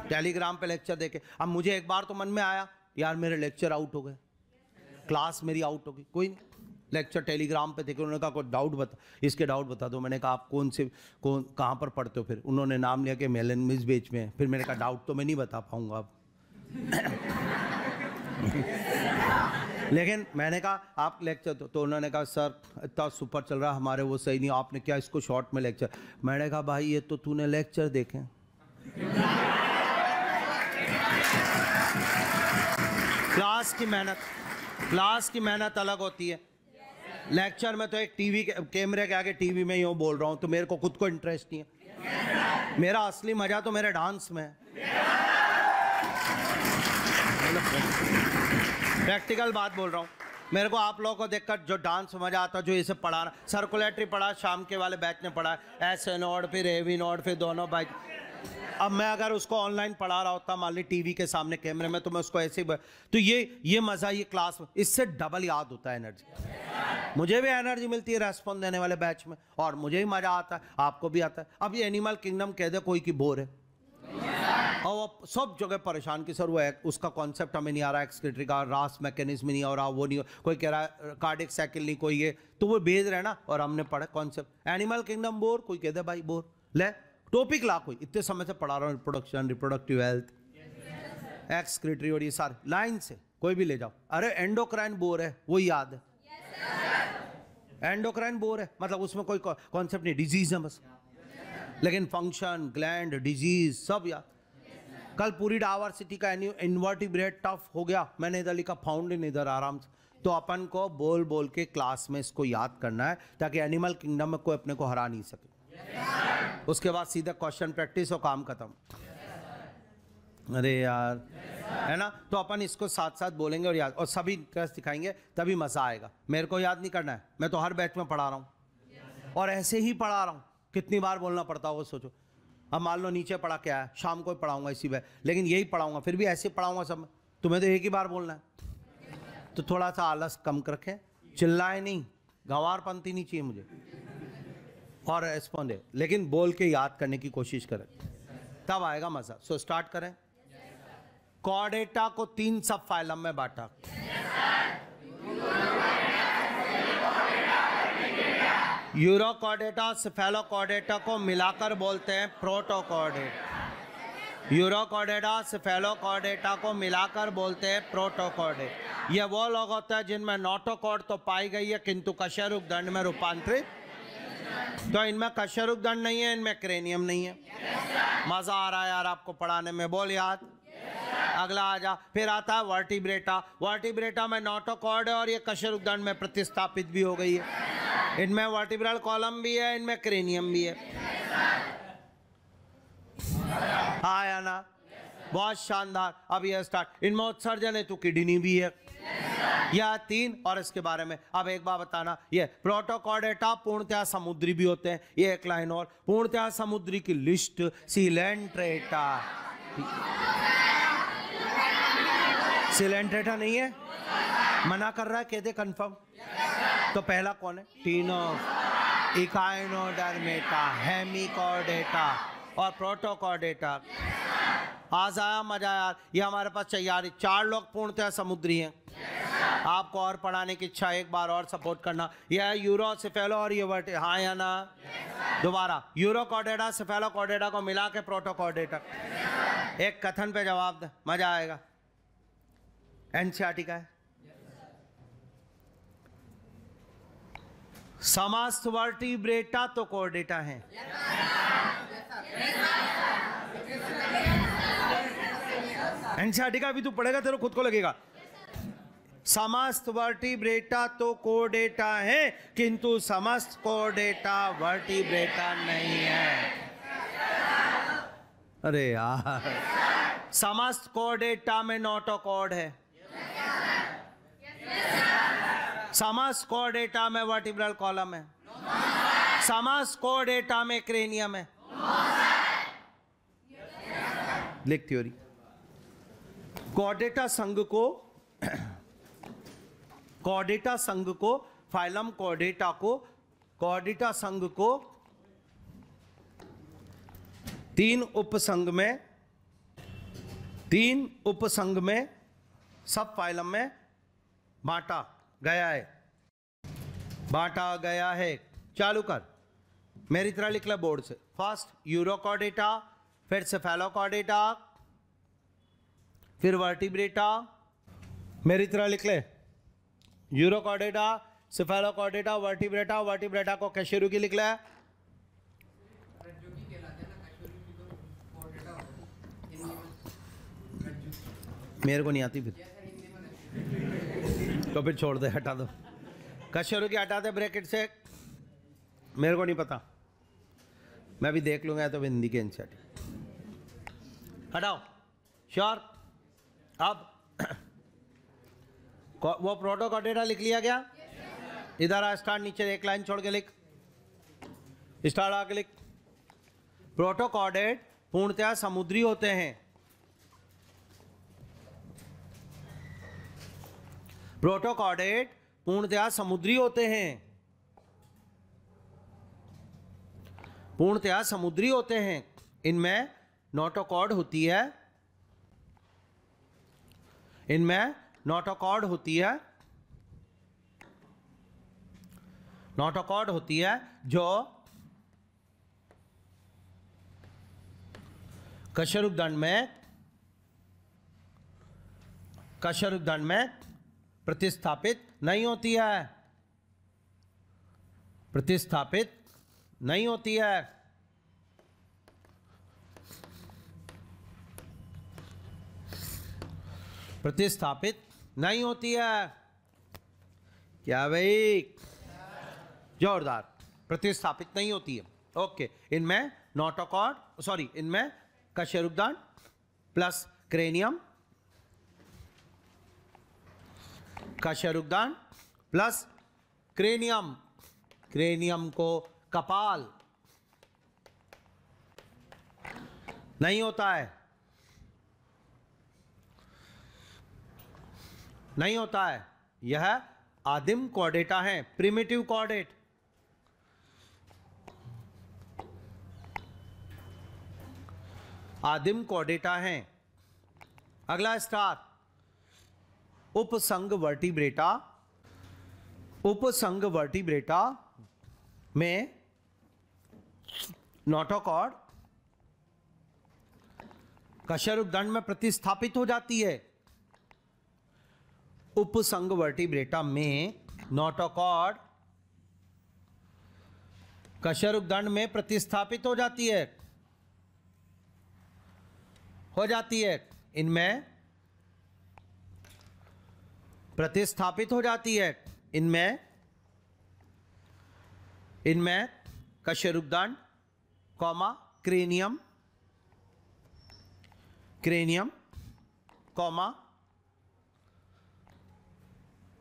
टेलीग्राम पे लेक्चर देखे। अब मुझे एक बार तो मन में आया यार मेरे लेक्चर आउट हो गए, क्लास मेरी आउट हो गई। कोई नहीं, लेक्चर टेलीग्राम पे देखे। उन्होंने कहा कोई डाउट बता, इसके डाउट बता दो। मैंने कहा आप कहाँ पर पढ़ते हो? फिर उन्होंने नाम लिया कि मेलन मिस बेच में। फिर मैंने कहा डाउट तो मैं नहीं बता पाऊंगा अब। लेकिन मैंने कहा आप लेक्चर तो उन्होंने कहा सर इतना सुपर चल रहा है हमारे, वो सही नहीं, आपने क्या इसको शॉर्ट में लेक्चर। मैंने कहा भाई ये तो तूने लेक्चर देखे। क्लास की मेहनत अलग होती है। लेक्चर में तो एक टीवी कैमरे के आगे टीवी में यूँ बोल रहा हूँ, तो मेरे को खुद को इंटरेस्ट नहीं है। मेरा असली मजा तो मेरे डांस में है। प्रैक्टिकल बात बोल रहा हूँ। मेरे को आप लोगों को देखकर जो डांस मजा आता, जो इसे पढ़ाना, सर्कुलेटरी पढ़ा शाम के वाले बैच ने पढ़ा, ऐसे नोट फिर हेवी नोट फिर दोनों बैच। अब मैं अगर उसको ऑनलाइन पढ़ा रहा होता मान ली टीवी के सामने कैमरे में, तो मैं उसको ऐसे तो ये मजा ये क्लास में, इससे डबल याद होता है एनर्जी। मुझे भी एनर्जी मिलती है रेस्पॉन्स देने वाले बैच में, और मुझे भी मजा आता है, आपको भी आता है। अब ये एनिमल किंगडम कह दे कोई की बोर है, और वो सब जगह परेशान कि सर वो उसका कॉन्सेप्ट हमें नहीं आ रहा, एक्सक्रीटरी का रास मैकेनिज्म नहीं आ रहा, वो नहीं, कोई कह रहा है कार्डियक साइकिल नहीं, कोई ये, तो वो भेज रहे ना, और हमने पढ़ा कॉन्सेप्ट एनिमल किंगडम बोर, कोई कहते भाई बोर ले टॉपिक ला, कोई इतने समय से पढ़ा रहा हूँ रिप्रोडक्शन, रिप्रोडक्टिव हेल्थ, एक्सक्रीटरी और ये सारे लाइन से कोई भी ले जाओ। अरे एंडोक्राइन बोर है, वो याद है। एंडोक्राइन बोर है मतलब उसमें कोई कॉन्सेप्ट नहीं, डिजीज है बस, लेकिन फंक्शन ग्लैंड डिजीज सब याद। कल पूरी डाइवर्सिटी का इन्वर्टिब्रेट टफ हो गया, मैंने इधर लिखा फाउंड इन इधर आराम से। तो अपन को बोल बोल के क्लास में इसको याद करना है, ताकि एनिमल किंगडम में कोई अपने को हरा नहीं सके। उसके बाद सीधा क्वेश्चन प्रैक्टिस और काम खत्म। अरे यार है ना, तो अपन इसको साथ साथ बोलेंगे और याद, और सभी इंटरेस्ट दिखाएंगे, तभी मजा आएगा। मेरे को याद नहीं करना है, मैं तो हर बैच में पढ़ा रहा हूँ, और ऐसे ही पढ़ा रहा हूँ। कितनी बार बोलना पड़ता होगा सोचो। अब मान लो नीचे पढ़ा क्या है, शाम को पढ़ाऊंगा इसी बैच, लेकिन यही पढ़ाऊंगा, फिर भी ऐसे पढ़ाऊंगा सब में। तुम्हें तो एक ही बार बोलना है, तो थोड़ा सा आलस कम रखें, चिल्लाए नहीं, गंवारपंती नहीं चाहिए मुझे, और रेस्पॉन्ड, लेकिन बोल के याद करने की कोशिश करें, तब आएगा मजा। सो स्टार्ट करें। कॉर्डेटा को 3 सब फाइलम में बांटा। यूरोकॉर्डेटा सेफेलोकॉर्डेटा को मिलाकर बोलते हैं प्रोटोकॉर्डेट। यूरोकॉर्डेटा सेफेलोकॉर्डेटा को मिलाकर बोलते हैं प्रोटोकॉर्डेट। ये वो लोग होते हैं जिनमें नोटोकॉर्ड तो पाई गई है, किंतु कशेरुक दंड में रूपांतरित। तो इनमें कशेरुक दंड नहीं है, इनमें क्रेनियम नहीं है। मजा आ रहा है यार आपको पढ़ाने में, बोल याद। अगला आ जा, फिर आता है वर्टिब्रेटा। वर्टिब्रेटा में नोटोकॉर्ड है, और ये कशेरुक दंड में प्रतिस्थापित भी हो गई है। इनमें वर्टिब्रल कॉलम भी है, इनमें क्रेनियम भी है। हाँ या ना, बहुत शानदार। अब ये स्टार्ट, इनमें उत्सर्जन है तो किडनी भी है। यह 3, और इसके बारे में अब एक बार बताना, ये प्रोटोकॉर्डेटा पूर्णतः समुद्री भी होते हैं। ये एक लाइन और, पूर्णतः समुद्री की लिस्ट सिलेंट्रेटा। सिलेंट्रेटा नहीं है, मना कर रहा है, कहते कंफर्म। तो पहला कौन है? टीनोस, इकाइनोडर्मेटा, हेमिकॉर्डेटा और प्रोटोकॉर्डेटा। आज आया मजा यार, ये हमारे पास तैयारी। 4 लोग पूर्णतः समुद्री हैं। आपको और पढ़ाने की इच्छा, एक बार और सपोर्ट करना। यह है यूरोसेफेलो और ये वर्ट, हाँ या ना? दोबारा, यूरोकॉर्डेटा सेफेलोकॉर्डेटा को मिला के प्रोटोकॉर्डेटा। एक कथन पे जवाब दे, मजा आएगा। एनसीईआरटी का है। समस्त वर्टिब्रेटा तो कोर्डेटा है। एनसीईआरटी का भी तू पढ़ेगा तेरे खुद को लगेगा। समस्त वर्टिब्रेटा तो कोर्डेटा है, किंतु समस्त कोर्डेटा वर्टिब्रेटा नहीं है। अरे यार, समस्त कोर्डेटा में नोटोकॉर्ड है, समस्त कोर्डेटा में वर्टिब्रल कॉलम है, समस्त कोर्डेटा में क्रेनियम है। लिख थ्योरी। कॉर्डेटा संघ को फाइलम कॉर्डेटा संघ को तीन उपसंघ में सब फाइलम में बांटा गया है। चालू कर, मेरी तरह लिख ले बोर्ड से। फर्स्ट यूरोकॉर्डेटा, फिर सेफेलोकॉर्डेटा, फिर वर्टिब्रेटा। मेरी तरह लिख ले, यूरोकॉर्डेटा, सेफेलोकॉर्डेटा, वर्टिब्रेटा। वर्टिब्रेटा को कैशेरुकी लिख ले। मेरे को नहीं आती फिर, तो फिर छोड़ दे, हटा दो। कशेरुकी हटा दे ब्रैकेट से, मेरे को नहीं पता, मैं भी देख लूंगा तो हिंदी के एनसीईआरटी हटाओ। श्योर। अब वो प्रोटोकॉर्डेटा लिख लिया गया। इधर आ, स्टार्ट नीचे एक लाइन छोड़ के लिख, स्टार्ट आके लिख। प्रोटोकॉर्डेट पूर्णतया समुद्री होते हैं। प्रोटोकॉर्डेट पूर्णतया समुद्री होते हैं, पूर्णतया समुद्री होते हैं। इनमें नोटोकॉर्ड होती है, इनमें नोटोकॉर्ड होती है, नोटोकॉर्ड होती है जो कशेरुकदंड में प्रतिस्थापित नहीं होती है, प्रतिस्थापित नहीं होती है। प्रतिस्थापित नहीं होती है। क्या भाई, जोरदार। प्रतिस्थापित नहीं होती है। ओके, इनमें नोटोकॉर्ड, सॉरी, इनमें कशेरुकदंड प्लस क्रेनियम, कशेरुकदंड प्लस क्रेनियम, क्रेनियम को कपाल नहीं होता है, नहीं होता है। यह आदिम कॉर्डेटा है, प्रिमिटिव कॉर्डेट। आदिम कॉर्डेटा है। अगला स्टार, उपसंघ वर्टिब्रेटा। उपसंघ वर्टिब्रेटा में नोटोकॉर्ड कशेरुकदंड में प्रतिस्थापित हो जाती है। उपसंघ वर्टिब्रेटा में नोटोकॉर्ड कशेरुकदंड में प्रतिस्थापित हो जाती है, इनमें प्रतिस्थापित हो जाती है। इनमें कशेरुकदंड कॉमा क्रेनियम, क्रेनियम कॉमा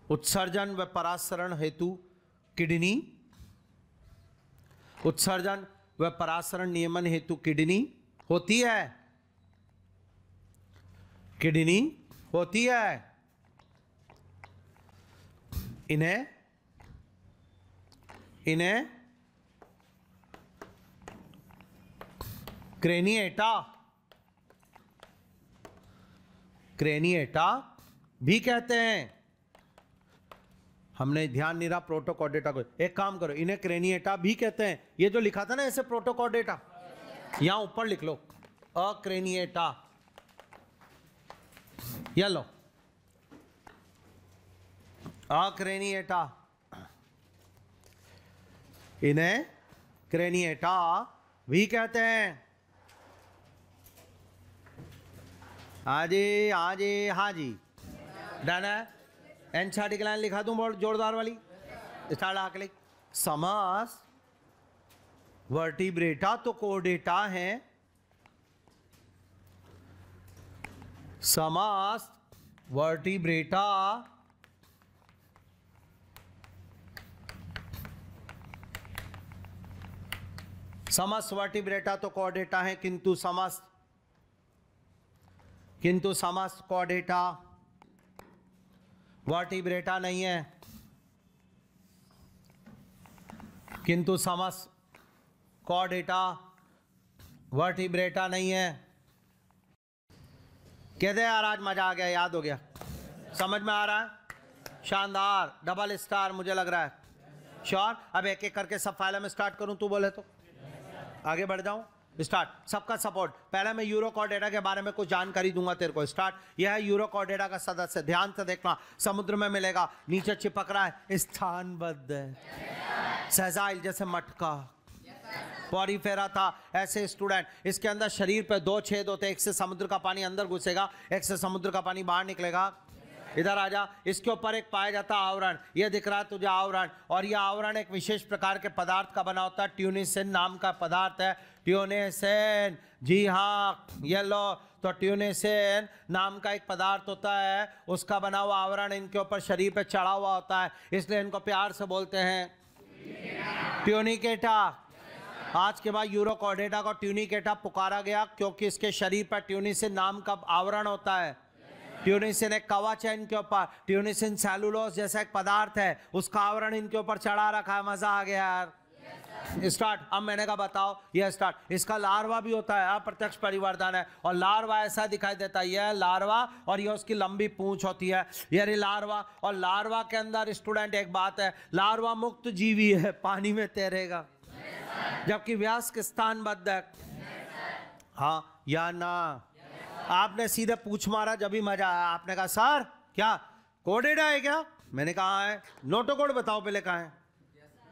उत्सर्जन व परासरण हेतु किडनी, उत्सर्जन व परासरण नियमन हेतु किडनी होती है, किडनी होती है। इन्हें क्रेनिएटा, क्रेनिएटा भी कहते हैं। हमने ध्यान नहीं रहा प्रोटोकॉर्डेटा को। एक काम करो, इन्हें क्रेनिएटा भी कहते हैं। ये जो लिखा था ना ऐसे प्रोटोकॉर्डेटा, यहां ऊपर लिख लो अक्रेनिएटा, ये लो अक्रेनिएटा। इन्हें क्रेनिएटा भी कहते हैं। हाँ जी, हाँ जी, हाँ जी, डन है। एनसीईआरटी की लाइन लिखा दूं बहुत जोरदार वाली, स्टार्ट आके लिख। समास वर्टिब्रेटा तो कोडेटा है, समास वर्टिब्रेटा समस्त वर्टिब्रेटा तो कॉर्डेटा है, किंतु समस्त कॉर्डेटा वर्टिब्रेटा नहीं है, किंतु समस्त कॉर्डेटा वर्टिब्रेटा नहीं है। कहते यार आज मजा आ गया, याद हो गया, समझ में आ रहा है, शानदार, डबल स्टार मुझे लग रहा है, श्योर। अब एक एक करके सब फाइल में स्टार्ट करूं, तू बोले तो आगे बढ़ जाऊं, स्टार्ट। सबका सपोर्ट। पहले मैं यूरो कॉर्डेटा के बारे में कुछ जानकारी दूंगा तेरे को, स्टार्ट। यह है यूरो कॉर्डेटा का सदस्य, ध्यान से देखना, समुद्र में मिलेगा, नीचे चिपक रहा है, स्थानबद्ध है, सहजाइल जैसे मटका, पॉरीफेरा था ऐसे स्टूडेंट। इसके अंदर शरीर पे 2 छेद होते हैं, एक से समुद्र का पानी अंदर घुसेगा, एक से समुद्र का पानी बाहर निकलेगा। इधर आ जा, इसके ऊपर एक पाया जाता आवरण, ये दिख रहा है तुझे आवरण, और यह आवरण एक विशेष प्रकार के पदार्थ का बना होता है, ट्यूनिसिन नाम का पदार्थ है, ट्यूनिसिन, जी हाँ, ये लो, तो ट्यूनिसिन नाम का एक पदार्थ होता है, उसका बना हुआ आवरण इनके ऊपर शरीर पे चढ़ा हुआ होता है, इसलिए इनको प्यार से बोलते हैं ट्यूनिकेटा। आज के बाद यूरो कॉर्डेटा को ट्यूनिकेटा पुकारा गया क्योंकि इसके शरीर पर ट्यूनिसिन नाम का आवरण होता है। ट्यूनिसिन एक कवच है इनके ऊपर, ट्यूनिसिन सेलुलोज जैसा एक पदार्थ है, उसका आवरण इनके ऊपर चढ़ा रखा है। मजा आ गया यार, स्टार्ट। अब मैंने कहा बताओ, ये स्टार्ट। इसका लार्वा भी होता है, अप्रत्यक्ष परिवर्धन है, और लार्वा ऐसा दिखाई देता है, यह लार्वा, और ये उसकी लंबी पूंछ होती है, ये लार्वा। और लार्वा के अंदर स्टूडेंट एक बात है, लार्वा मुक्त जीवी है, पानी में तैरेगा, जबकि वयस्क स्थानबद्ध है। हाँ या ना? आपने सीधे पूछ मारा, जब भी मजा आया। आपने कहा सर क्या कोडेटा है क्या? मैंने कहा है। नोटोकोड बताओ पहले कहाँ है,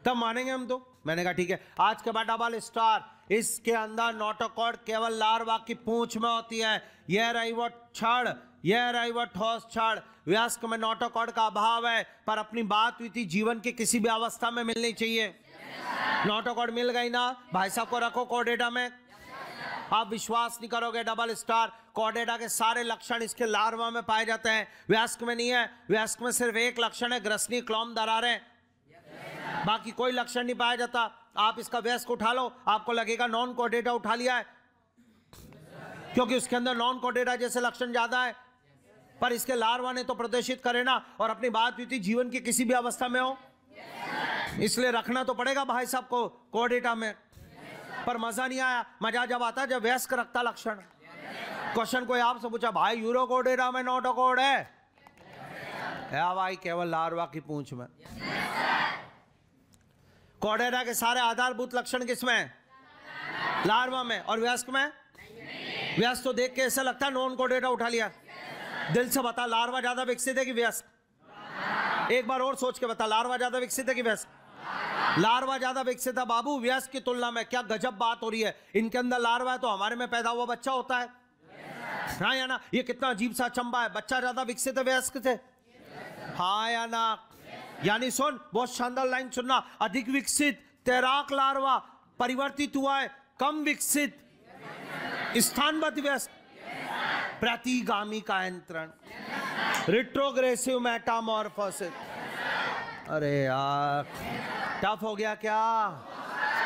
तब मानेंगे हम तो। मैंने कहा ठीक है। आज के बाद डबल स्टार, इसके अंदर नोटोकोड केवल लार्वा की पूंछ में होती है। यह रही वो छड़, यह रही वो ठोस छड़। वयस्क में नोटोकोड का अभाव है, पर अपनी बात हुई थी जीवन की किसी भी अवस्था में मिलनी चाहिए। नोटोकोड मिल गई ना भाई साहब को, रखो कोडेटा में। आप विश्वास नहीं करोगे, डबल स्टार कोडेटा के सारे लक्षण इसके लार्वा में पाए जाते हैं, वयस्क में नहीं है। वयस्क में सिर्फ एक लक्षण है, ग्रसनी क्लोम दरारें, बाकी कोई लक्षण नहीं पाया जाता। आप इसका वयस्क उठा लो, आपको लगेगा नॉन कोडेटा उठा लिया है, क्योंकि उसके अंदर नॉन कोडेटा जैसे लक्षण ज्यादा है। पर इसके लार्वा ने तो प्रदर्शित करे ना, और अपनी बात हुई थी जीवन की किसी भी अवस्था में हो, इसलिए रखना तो पड़ेगा भाई साहब को कोडेटा में। पर मजा नहीं आया, मजा जब आता जब वयस्क रखता लक्षण। क्वेश्चन कोई आपसे पूछा भाई यूरो कोडेटा में नोटोकोड है भाई, केवल लार्वा की पूंछ में। कोडेटा के सारे आधारभूत लक्षण किसमें? लार्वा में। और वयस्क में? वयस्क तो देख के ऐसा लगता है नॉन कोडेटा उठा लिया। दिल से बता, लार्वा ज्यादा विकसित है कि वयस्क? एक बार और सोच के बता, लार्वा ज्यादा विकसित है कि वयस्क? लार्वा ज्यादा विकसित है बाबू, वयस्क की तुलना में। क्या गजब बात हो रही है, इनके अंदर लार्वा है तो हमारे में पैदा हुआ बच्चा होता है। हाँ या ना? ये कितना अजीब सा अचंबा है, बच्चा ज्यादा विकसित है वयस्क से। हाँ या ना? यानी सुन, बहुत शानदार लाइन सुनना, अधिक विकसित तैराक लार्वा परिवर्तित हुआ है कम विकसित स्थानबद्ध वयस्क। प्रतिगामी का यंत्रण, रिट्रोग्रेसिव मेटामॉर्फोसिस। अरे यार टफ हो गया क्या?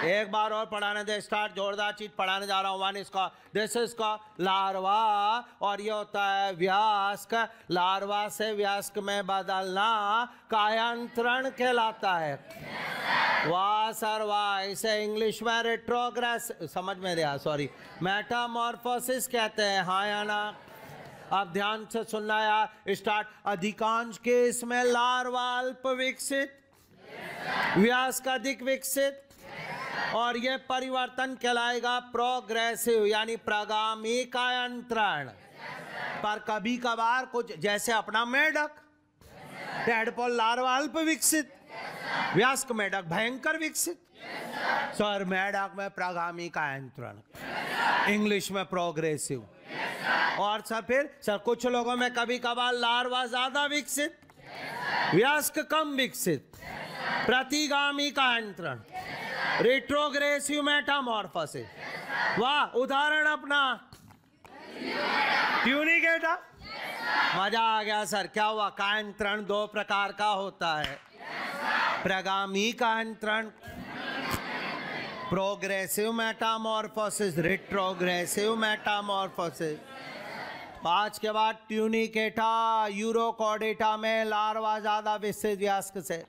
एक बार और पढ़ाने दे, स्टार्ट। जोरदार चीज पढ़ाने जा रहा हूं। वन इसका, दिस इसका लार्वा, और ये होता है वयस्क। लार्वा से वयस्क में बदलना कायांतरण कहलाता है। वाह सर वाह, इसे इंग्लिश में रिट्रोग्रेस, समझ में रहा, सॉरी, मेटामॉर्फोसिस कहते हैं। हाँ या ना? अब ध्यान से सुनना यार, स्टार्ट। अधिकांश केस में लार्वा अल्प विकसित, वयस्क अधिक विकसित, और यह परिवर्तन कहलाएगा प्रोग्रेसिव, यानी प्रगामी कायांतरण। पर कभी कभार कुछ, जैसे अपना मेढक, टेडपोल लार्वा अल्प विकसित, वयस्क मेढक भयंकर विकसित। सर मेढक में प्रगामी कायांतरण, इंग्लिश में प्रोग्रेसिव। और सर फिर सर कुछ लोगों में कभी कभार लार्वा ज्यादा विकसित, वयस्क कम विकसित, प्रतिगामी कायांतरण, रेट्रोग्रेसिव मेटामॉर्फोसिस। वाह, उदाहरण अपना ट्यूनिकेटा। मजा आ गया सर। क्या हुआ? कायांतरण दो प्रकार का होता है, प्रगामी कायांतरण, प्रोग्रेसिव मेटामॉर्फोसिस, रेट्रोग्रेसिव मेटामॉर्फोसिस। आज के बाद ट्यूनिकेटा, यूरोकॉर्डेटा में लार्वा ज्यादा विकसित वयस्क से,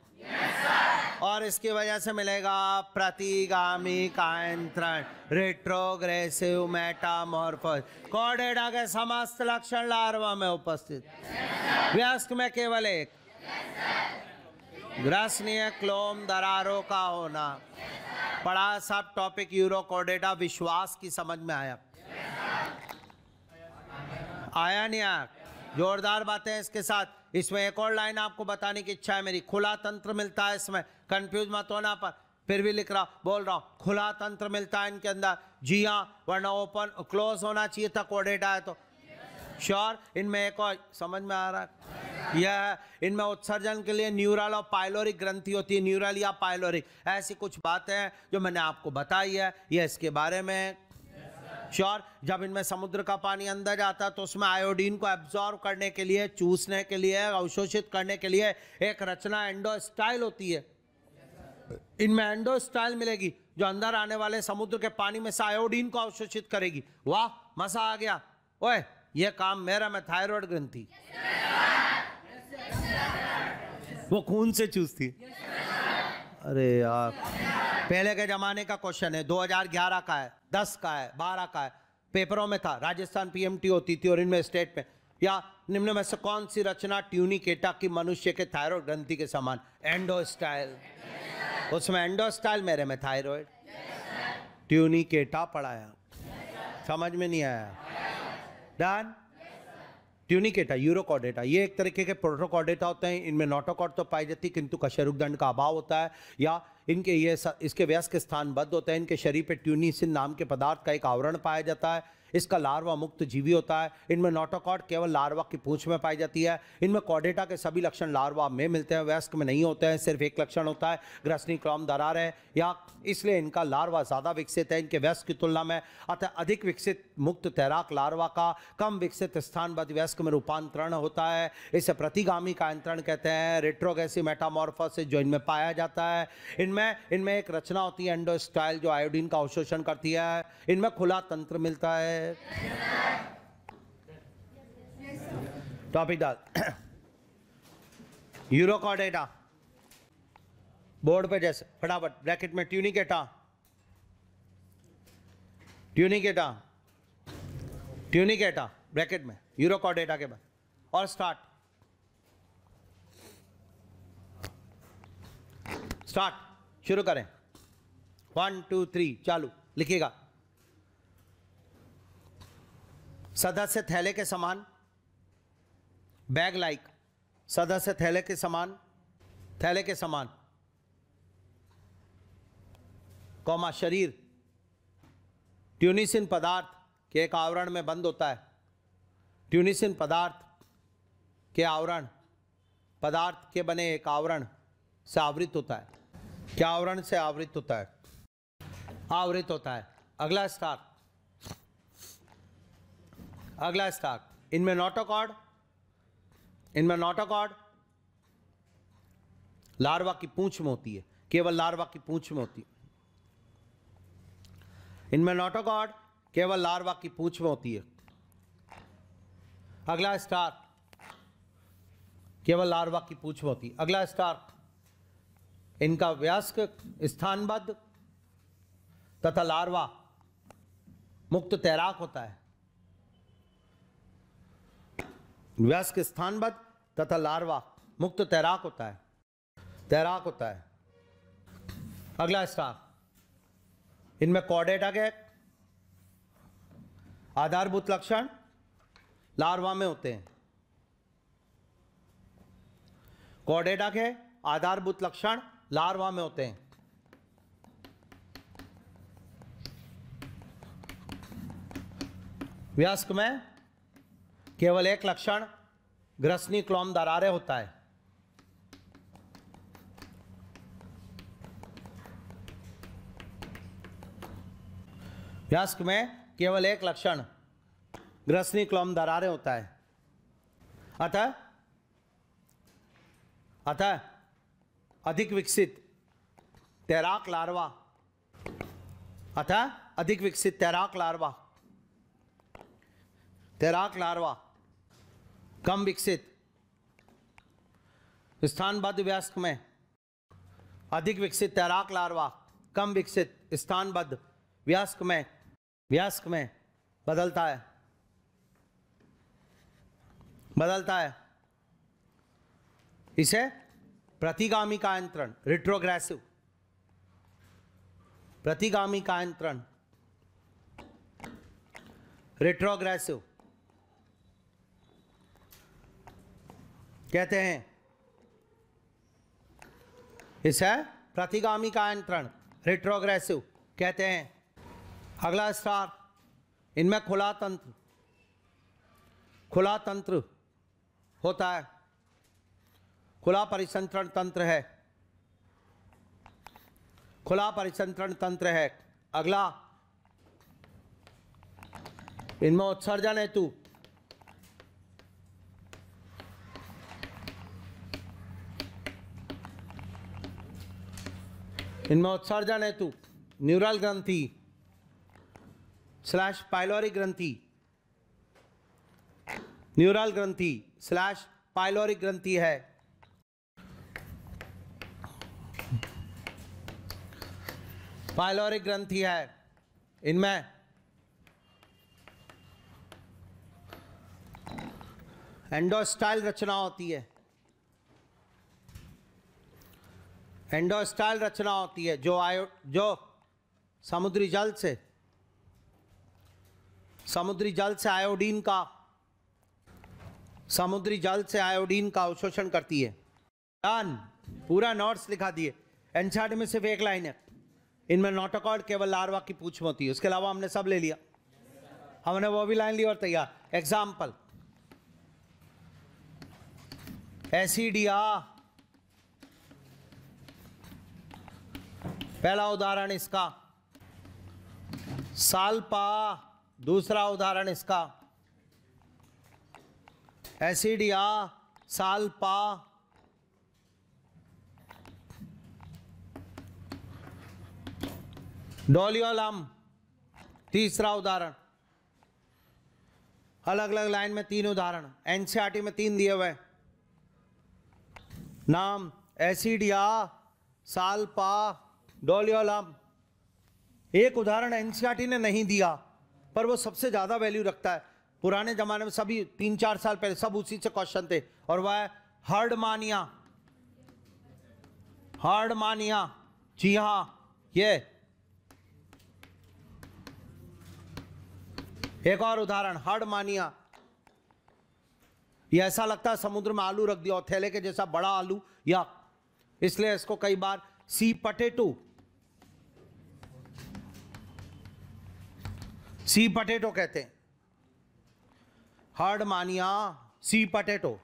और इसकी वजह से मिलेगा प्रतिगामी कायांतरण, रेट्रोग्रेसिव मेटामॉर्फोसिस। कॉर्डेटा के समस्त लक्षण लार्वा में उपस्थित, वयस्क में केवल एक, ग्रसनीय क्लोम दरारों का होना। पढ़ा सब टॉपिक यूरोकॉर्डेटा, विश्वास की समझ में आया? आया नहीं आया? जोरदार बातें इसके साथ। इसमें एक और लाइन आपको बताने की इच्छा है मेरी। खुला तंत्र मिलता है इसमें, कंफ्यूज मत होना, पर फिर भी लिख रहा बोल रहा हूं, खुला तंत्र मिलता है इनके अंदर। जी हाँ, वरना ओपन क्लोज होना चाहिए था कॉर्डेटा है तो। श्योर। इनमें एक और समझ में आ रहा है, यह इनमें उत्सर्जन के लिए न्यूरल और पाइलोरिक ग्रंथि होती है, न्यूरल या पाइलोरिक। ऐसी कुछ बातें हैं जो मैंने आपको बताई है, ये इसके बारे में। श्योर। जब इनमें समुद्र का पानी अंदर जाता है तो उसमें आयोडीन को एब्जॉर्ब करने के लिए, चूसने के लिए, अवशोषित करने के लिए एक रचना एंडोस्टाइल होती है। इनमें एंडोस्टाइल मिलेगी जो अंदर आने वाले समुद्र के पानी में से आयोडीन को अवशोषित करेगी। वाह, मजा आ गया। ओए, ये काम मेरा में थायराइड ग्रंथि, वो खून से चूसती। अरे यार, पहले के जमाने का क्वेश्चन है, 2011 का है, 10 का है, 12 का है, पेपरों में था। राजस्थान पीएमटी होती थी और इनमें स्टेट में। या निम्न में से कौन सी रचना ट्यूनिकेटा की मनुष्य के थायराइड ग्रंथि के समान? एंडोस्टाइल। उसमें एंडोस्टाइल, मेरे में थायराइड। ट्यूनिकेटा पढ़ाया, समझ में नहीं आया? डन। ट्यूनिकेटा, यूरोकॉर्डेटा, ये एक तरीके के प्रोटोकॉर्डेटा होते हैं। इनमें नोटोकॉर्ड तो पाई जाती, किंतु कशेरुकदंड का अभाव होता है, या इनके ये इसके वयस्क स्थानबद्ध होते हैं। इनके शरीर पे ट्यूनिसिन नाम के पदार्थ का एक आवरण पाया जाता है। इसका लार्वा मुक्त जीवी होता है। इनमें नोटोकॉर्ड केवल लार्वा की पूंछ में पाई जाती है। इनमें कॉर्डेटा के सभी लक्षण लार्वा में मिलते हैं, वयस्क में नहीं होते हैं। सिर्फ एक लक्षण होता है, ग्रसनी क्लोम दरार है, या इसलिए इनका लार्वा ज़्यादा विकसित है इनके वयस्क की तुलना में। अतः अधिक विकसित मुक्त तैराक लार्वा का कम विकसित स्थानबद्ध वयस्क में रूपांतरण होता है। इसे प्रतिगामी कायांतरण कहते हैं। रेट्रोग्रेसिव मेटामॉर्फोसिस जो इनमें पाया जाता है। इनमें एक रचना होती है एंडोस्टाइल जो आयोडीन का अवशोषण करती है। इनमें खुला तंत्र मिलता है। टॉपिक डाल। यूरोकॉर्डेटा बोर्ड पे जैसे फटाफट ब्रैकेट में ट्यूनिकेटा, ट्यूनिकेटा, ट्यूनिकेटा ब्रैकेट में, यूरोकॉर्डेटा के बाद, और स्टार्ट। स्टार्ट, शुरू करें। 1 2 3 चालू। लिखिएगा। सदस्य थैले के समान, बैग लाइक, सदस्य थैले के समान, थैले के समान, कौमा शरीर ट्यूनिसिन पदार्थ के एक आवरण में बंद होता है। ट्यूनिसिन पदार्थ के आवरण, पदार्थ के बने एक आवरण से आवृत होता है। क्या आवरण से आवृत होता है? आवृत होता है। अगला स्टार्ट, अगला स्टार्ट। इनमें नोटोकॉर्ड, इनमें नोटोकॉर्ड लार्वा की पूंछ में होती है, केवल लार्वा की पूंछ में होती है। इनमें नोटोकॉर्ड केवल लार्वा की पूंछ में होती है। अगला स्टार, केवल लार्वा की पूंछ में होती है। अगला स्टार, इनका वयस्क स्थानबद्ध तथा लार्वा मुक्त तैराक होता है। वयस्क स्थानबद्ध तथा लार्वा मुक्त तैराक होता है, तैराक होता है। अगला स्टार, इनमें कॉर्डेटा के आधारभूत लक्षण लार्वा में होते हैं। कॉर्डेटा के आधारभूत लक्षण लार्वा में होते हैं। वयस्क में केवल एक लक्षण ग्रसनी क्लोम दरारे होता है। वयस्क में केवल एक लक्षण ग्रसनी क्लोम दरारे होता है। अतः अधिक विकसित तैराक लार्वा कम विकसित स्थानबद्ध वयस्क में अधिक विकसित तैराक लार्वा कम विकसित स्थानबद्ध वयस्क में बदलता है। इसे प्रतिगामी कायांतरण रिट्रोग्रेसिव कहते हैं। इसे प्रतिगामी कायांतरण रिट्रोग्रेसिव कहते हैं। अगला स्टार, इनमें खुला तंत्र होता है, खुला परिसंचरण तंत्र है। अगला, इनमें उत्सर्जन हेतु न्यूरल ग्रंथि / पाइलोरी ग्रंथि है। पाइलोरिक ग्रंथि है। इनमें एंडोस्टाइल रचना होती है। जो समुद्री जल से आयोडीन का अवशोषण करती है। पूरा नोट्स लिखा दिए। एनसीईआरटी में सिर्फ एक लाइन है। इनमें नोटोकॉर्ड केवल लार्वा की पूंछ में होती है, उसके अलावा हमने सब ले लिया। हमने वो भी लाइन ली और तैयार। एग्जाम्पल, एसिडिया, पहला उदाहरण इसका। साल्पा, दूसरा उदाहरण इसका। एसिडिया, साल्पा, डोलियोलम, तीसरा उदाहरण। अलग अलग लाइन में 3 उदाहरण। एनसीईआरटी में 3 दिए हुए नाम, एसिडिया, साल्पा, डोलियोलम। एक उदाहरण एनसीईआरटी ने नहीं दिया, पर वो सबसे ज्यादा वैल्यू रखता है। पुराने जमाने में सभी 3-4 साल पहले सब उसी से क्वेश्चन थे, और वह है हर्डमानिया। जी हां, ये एक और उदाहरण, हर्डमानिया। ये ऐसा लगता है समुद्र में आलू रख दिया और थैले के जैसा बड़ा आलू, या इसलिए इसको कई बार सी पटेटो कहते हैं। हर्डमानिया, सी पटेटो।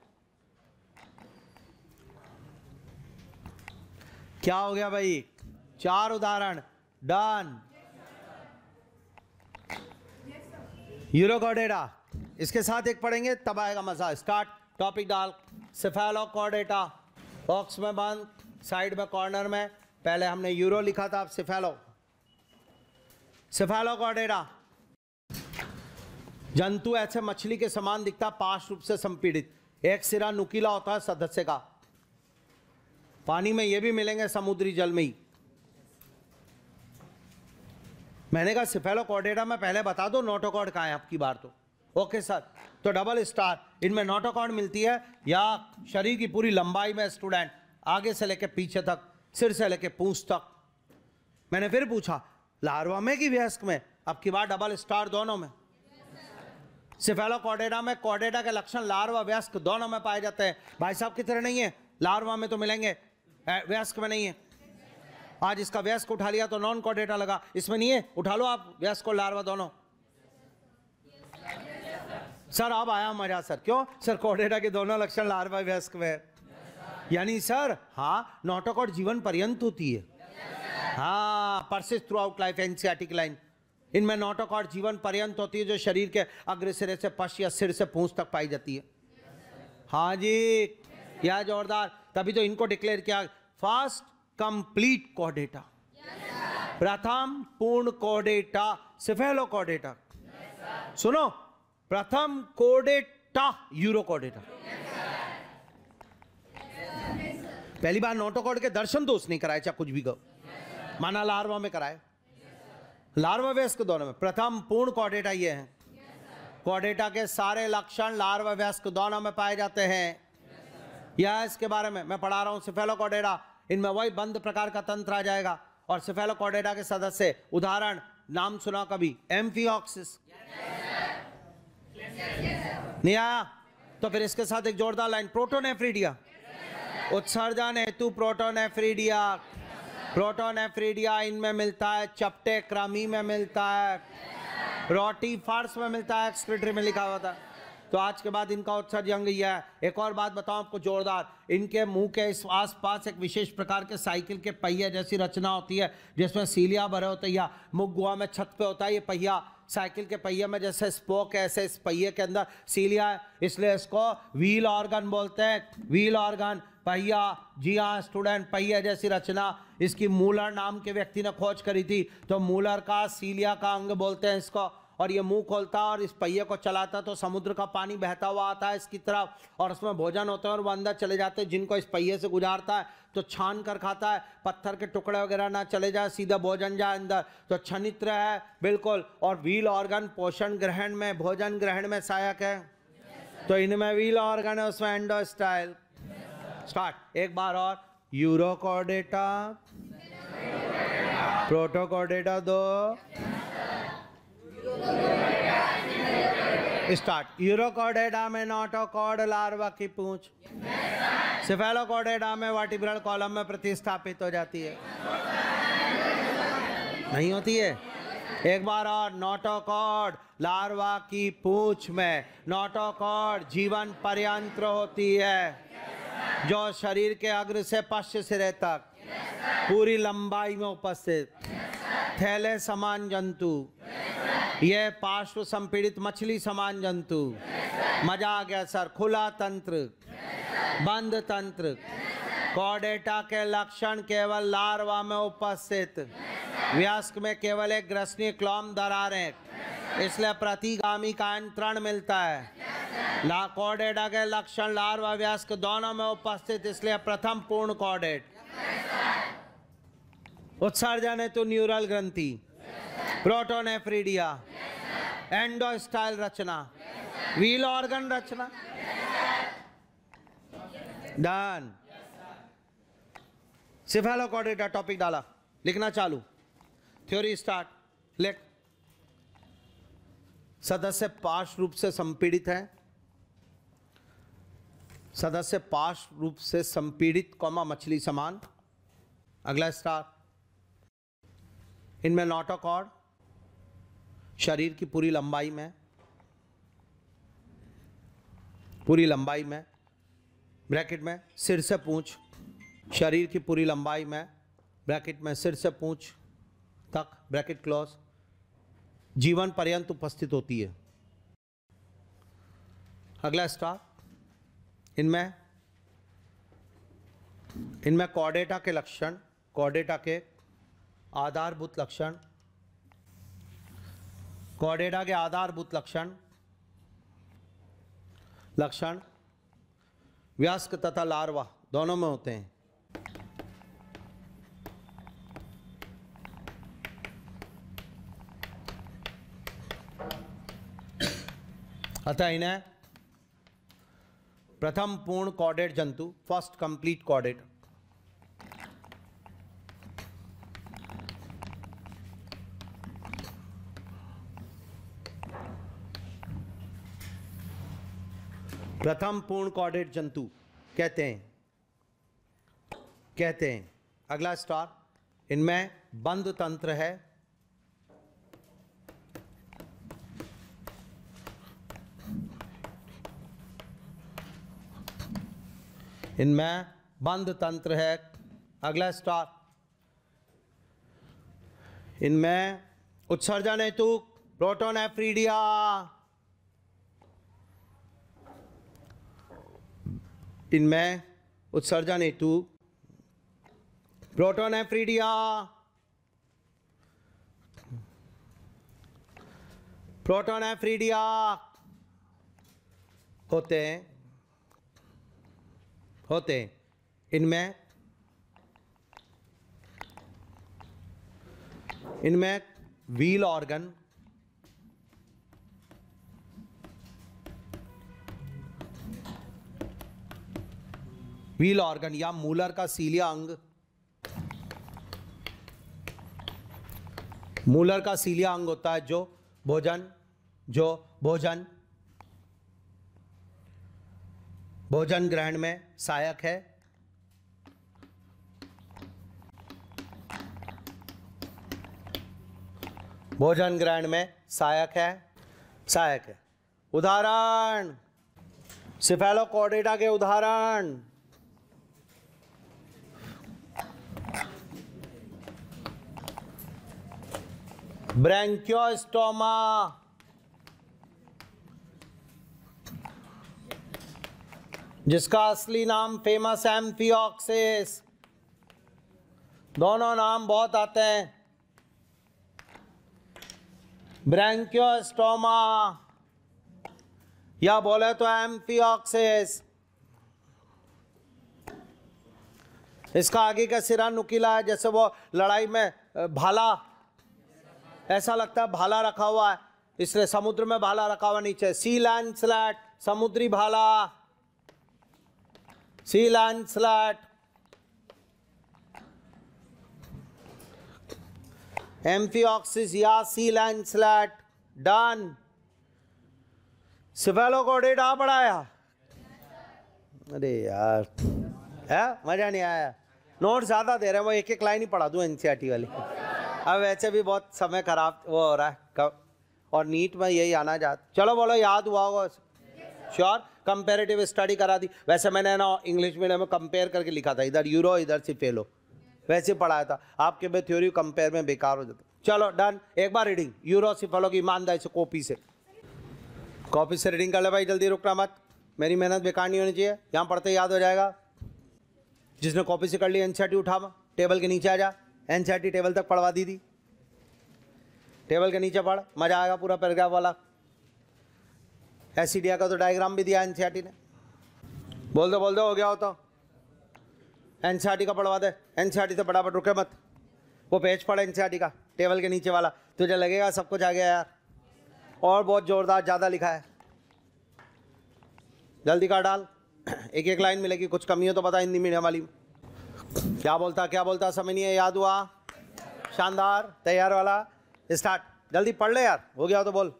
क्या हो गया भाई? 4 उदाहरण डन। यूरोकॉर्डेटा, इसके साथ एक पढ़ेंगे तब आएगा मजा। स्टार्ट, टॉपिक डाल। सेफेलोकॉर्डेटा, बॉक्स में बंद, साइड में कॉर्नर में। पहले हमने यूरो लिखा था, अब सेफेलोकॉर्डेटा। जंतु ऐसे मछली के समान दिखता, पार्श्व रूप से संपीड़ित। एक सिरा नुकीला होता है सदस्य का। पानी में ये भी मिलेंगे, समुद्री जल में ही। मैंने कहा सेफेलोकॉर्डेटा में पहले बता दो नोटोकॉर्ड कहाँ है आपकी बार तो। ओके सर, तो डबल स्टार। इनमें नोटोकॉर्ड मिलती है या शरीर की पूरी लंबाई में स्टूडेंट, आगे से लेकर पीछे तक, सिर से लेकर पूंछ तक। मैंने फिर पूछा लार्वा में कि वयस्क में? अब की बार डबल स्टार दोनों में। सेफेलोकॉर्डेटा में कॉर्डेटा के लक्षण लार्वा वयस्क दोनों में पाए जाते हैं। भाई साहब की तरह नहीं है, लार्वा में तो मिलेंगे, वयस्क में नहीं है। आज इसका वयस्क उठा लिया तो नॉन कॉर्डेटा लगा, इसमें नहीं है, उठा लो आप वयस्क और लार्वा दोनों। सर अब आया मजा सर, क्यों सर? कॉर्डेटा के दोनों लक्षण लार्वा वयस्क में, यानी सर हाँ नोटोकॉर्ड जीवन पर्यंत होती है। हाँ, persist through out life, NCERT line. इनमें नोटोकॉर्ड जीवन पर्यंत होती है, जो शरीर के अग्र सिरे से पश्च या सिर से पूंछ तक पाई जाती है। हाँ जी, क्या जोरदार। तभी तो इनको डिक्लेयर किया फर्स्ट कंप्लीट कॉर्डेटा, प्रथम पूर्ण कॉर्डेटा, सिफेलो कॉर्डेटा। सुनो, प्रथम कॉर्डेटा यूरोकॉर्डेटा। पहली बार नोटोकॉर्ड के दर्शन तो उसने कराए, चाहे कुछ भी कहो, माना लार्वा में कराए, लार्वा वयस्क दोनों में। प्रथम पूर्ण कॉर्डेटा ये है। कॉर्डेटा के सारे लक्षण लार्वा वयस्क दोनों में पाए जाते हैं। यह इसके बारे में मैं पढ़ा रहा हूं। सिफेलोकॉर्डेटा, इनमें वही बंद प्रकार का तंत्र आ जाएगा। और सिफेलोकॉर्डेटा के सदस्य, उदाहरण नाम सुना कभी? एम्फिऑक्सिस। नहीं आया? तो फिर इसके साथ एक जोरदार लाइन, प्रोटोनेफ्रीडिया। उत्सर्जन हेतु प्रोटोनेफ्रीडिया। प्रोटोनेफ्रीडिया इनमें मिलता है, चपटे क्रमी में मिलता है, रोटी फार्स में मिलता है, एक्सक्रीटरी में लिखा हुआ था। तो आज के बाद इनका उत्सर्जन यह है। एक और बात बताऊं आपको जोरदार, इनके मुंह के इस आसपास एक विशेष प्रकार के साइकिल के पहिए जैसी रचना होती है, जिसमें सीलिया भरे होते हैं, या मुख गुहा में छत पे होता है ये पहिया। साइकिल के पहिए में जैसे स्पोक है, ऐसे इस पहिए के अंदर सीलिया है, इसलिए इसको व्हील ऑर्गन बोलते हैं। व्हील ऑर्गन, पहिया। जी हाँ स्टूडेंट, पहिया जैसी रचना। इसकी मूलर नाम के व्यक्ति ने खोज करी थी, तो मूलर का सीलिया का अंग बोलते हैं इसको। और ये मुंह खोलता और इस पहिए को चलाता, तो समुद्र का पानी बहता हुआ आता है इसकी तरफ, और उसमें भोजन होते हैं और वो अंदर चले जाते हैं। जिनको इस पहिए से गुजारता है तो छान कर खाता है, पत्थर के टुकड़े वगैरह ना चले जाए, सीधा भोजन जाए अंदर, तो छनित्र है बिल्कुल। और व्हील ऑर्गन पोषण ग्रहण में, भोजन ग्रहण में सहायक है। तो इनमें व्हील ऑर्गन है, उसमें एंडोस्टाइल। स्टार्ट एक बार और, यूरोकॉर्डेटा, प्रोटोकॉर्डेटा दो, स्टार्ट। यूरोकॉर्डेटा में नोटोकॉर्ड लार्वा की पूंछ, सिफेलोकॉर्डेटा में वर्टिब्रल कॉलम में प्रतिस्थापित हो जाती है। नहीं होती है? एक बार और, नोटोकॉर्ड लार्वा की पूंछ में। नोटोकॉर्ड जीवन पर्यंत होती है, जो शरीर के अग्र से पश्च सिरे तक पूरी लंबाई में उपस्थित थैले समान जंतु। यह पार्श्व संपीड़ित मछली समान जंतु। मजा आ गया सर। खुला तंत्र, बंद तंत्र। कॉर्डेटा के लक्षण केवल लार्वा में उपस्थित, वयस्क में केवल एक ग्रसनी क्लोम दरारें, इसलिए प्रतिगामी का अंतरण मिलता है। कॉर्डेटा के लक्षण लार्वा वयस्क दोनों में उपस्थित, इसलिए प्रथम पूर्ण कॉर्डेट। उत्सर्जन है तो न्यूरल ग्रंथि, प्रोटोनेफ्रीडिया, एंडोस्टाइल रचना, व्हील ऑर्गन रचना। डन। सिफेलोकॉर्डेटा टॉपिक डाला, लिखना चालू। Theory start. लिख। सदस्य पार्श्व रूप से संपीड़ित है, सदस्य पार्श्व रूप से संपीड़ित कॉमा मछली समान। अगला स्टार। इनमें नोटोकॉर्ड शरीर की पूरी लंबाई में, पूरी लंबाई में, ब्रैकेट में सिर से पूंछ, शरीर की पूरी लंबाई में, ब्रैकेट में सिर से पूंछ तक, ब्रैकेट क्लोज, जीवन पर्यंत उपस्थित होती है। अगला स्टार। इनमें कॉर्डेटा के लक्षण, कॉर्डेटा के आधारभूत लक्षण, कॉर्डेटा के आधारभूत लक्षण वयस्क तथा लार्वा दोनों में होते हैं। अतः इन्हें प्रथम पूर्ण कॉर्डेट जंतु, फर्स्ट कंप्लीट कॉर्डेट, प्रथम पूर्ण कॉर्डेट जंतु कहते हैं। अगला स्टार। इनमें बंद तंत्र है, इनमें बंद तंत्र है। अगला स्टार। इनमें उत्सर्जन हेतु प्रोटोन एफ्रीडिया। इनमें उत्सर्जन हेतु प्रोटोन एफ्रीडिया। प्रोटोन एफ्रीडिया होते हैं। इनमें व्हील ऑर्गन, या मूलर का सीलिया अंग, मूलर का सीलिया अंग होता है जो भोजन ग्रहण में सहायक है। भोजन ग्रहण में सहायक है। उदाहरण, सिफेलोकॉर्डेटा के उदाहरण, ब्रैंकियोस्टोमा, जिसका असली नाम फेमस एम्फिऑक्सिस, दोनों नाम बहुत आते हैं। ब्रैंकियोस्टोमा या बोले तो एम्फिऑक्सिस। इसका आगे का सिरा नुकीला है, जैसे वो लड़ाई में भाला, ऐसा लगता है भाला रखा हुआ है, इसलिए समुद्र में भाला रखा हुआ नीचे। सी लैंडस्लैट, समुद्री भाला, सी लैंडस्लैट। एम्फिऑक्सिस या सी लैंडस्लैट। डन। सिफेलोकॉर्डेटा पढ़ाया? अरे यार, है मजा नहीं आया। नोट ज्यादा दे रहे हैं, वो एक एक लाइन ही पढ़ा दूं एनसीईआरटी वाली। अब वैसे भी बहुत समय खराब वो हो रहा है, और नीट में यही आना चाहता। चलो बोलो, याद हुआ होगा? श्योर। कंपेरेटिव स्टडी करा दी। वैसे मैंने ना इंग्लिश मीडियम में कंपेयर करके लिखा था, इधर यूरो इधर सिफेलो, वैसे पढ़ाया था। आपके में थ्योरी कंपेयर में बेकार हो जाता। चलो डन। एक बार रीडिंग यूरो सिफेलो की ईमानदारी से कॉपी से रीडिंग कर ले भाई, जल्दी रुकना मत, मेरी मेहनत बेकार नहीं होनी चाहिए। यहाँ पढ़ते याद हो जाएगा। जिसने कॉपी से कर ली एनसीईआरटी उठा, टेबल के नीचे आ जा। एनसीईआरटी टेबल तक पढ़वा दी थी, टेबल के नीचे पढ़, मजा आएगा पूरा पैराग्राफ वाला। एसिडिया का तो डायग्राम भी दिया एनसीईआरटी ने। बोल दो हो गया हो तो एनसीईआरटी का पढ़वा दे। एनसीईआरटी से फटाफट रुके मत, वो पेज पढ़ एनसीईआरटी का, टेबल के नीचे वाला। तुझे लगेगा सब कुछ आ गया यार, और बहुत जोरदार ज़्यादा लिखा है। जल्दी कर डाल, एक एक लाइन मिलेगी। कुछ कमी हो तो बता हिंदी मीडियम वाली। क्या बोलता समझ नहीं है। याद हुआ? शानदार। तैयार वाला स्टार्ट। जल्दी पढ़ ले यार, हो गया हो तो बोल।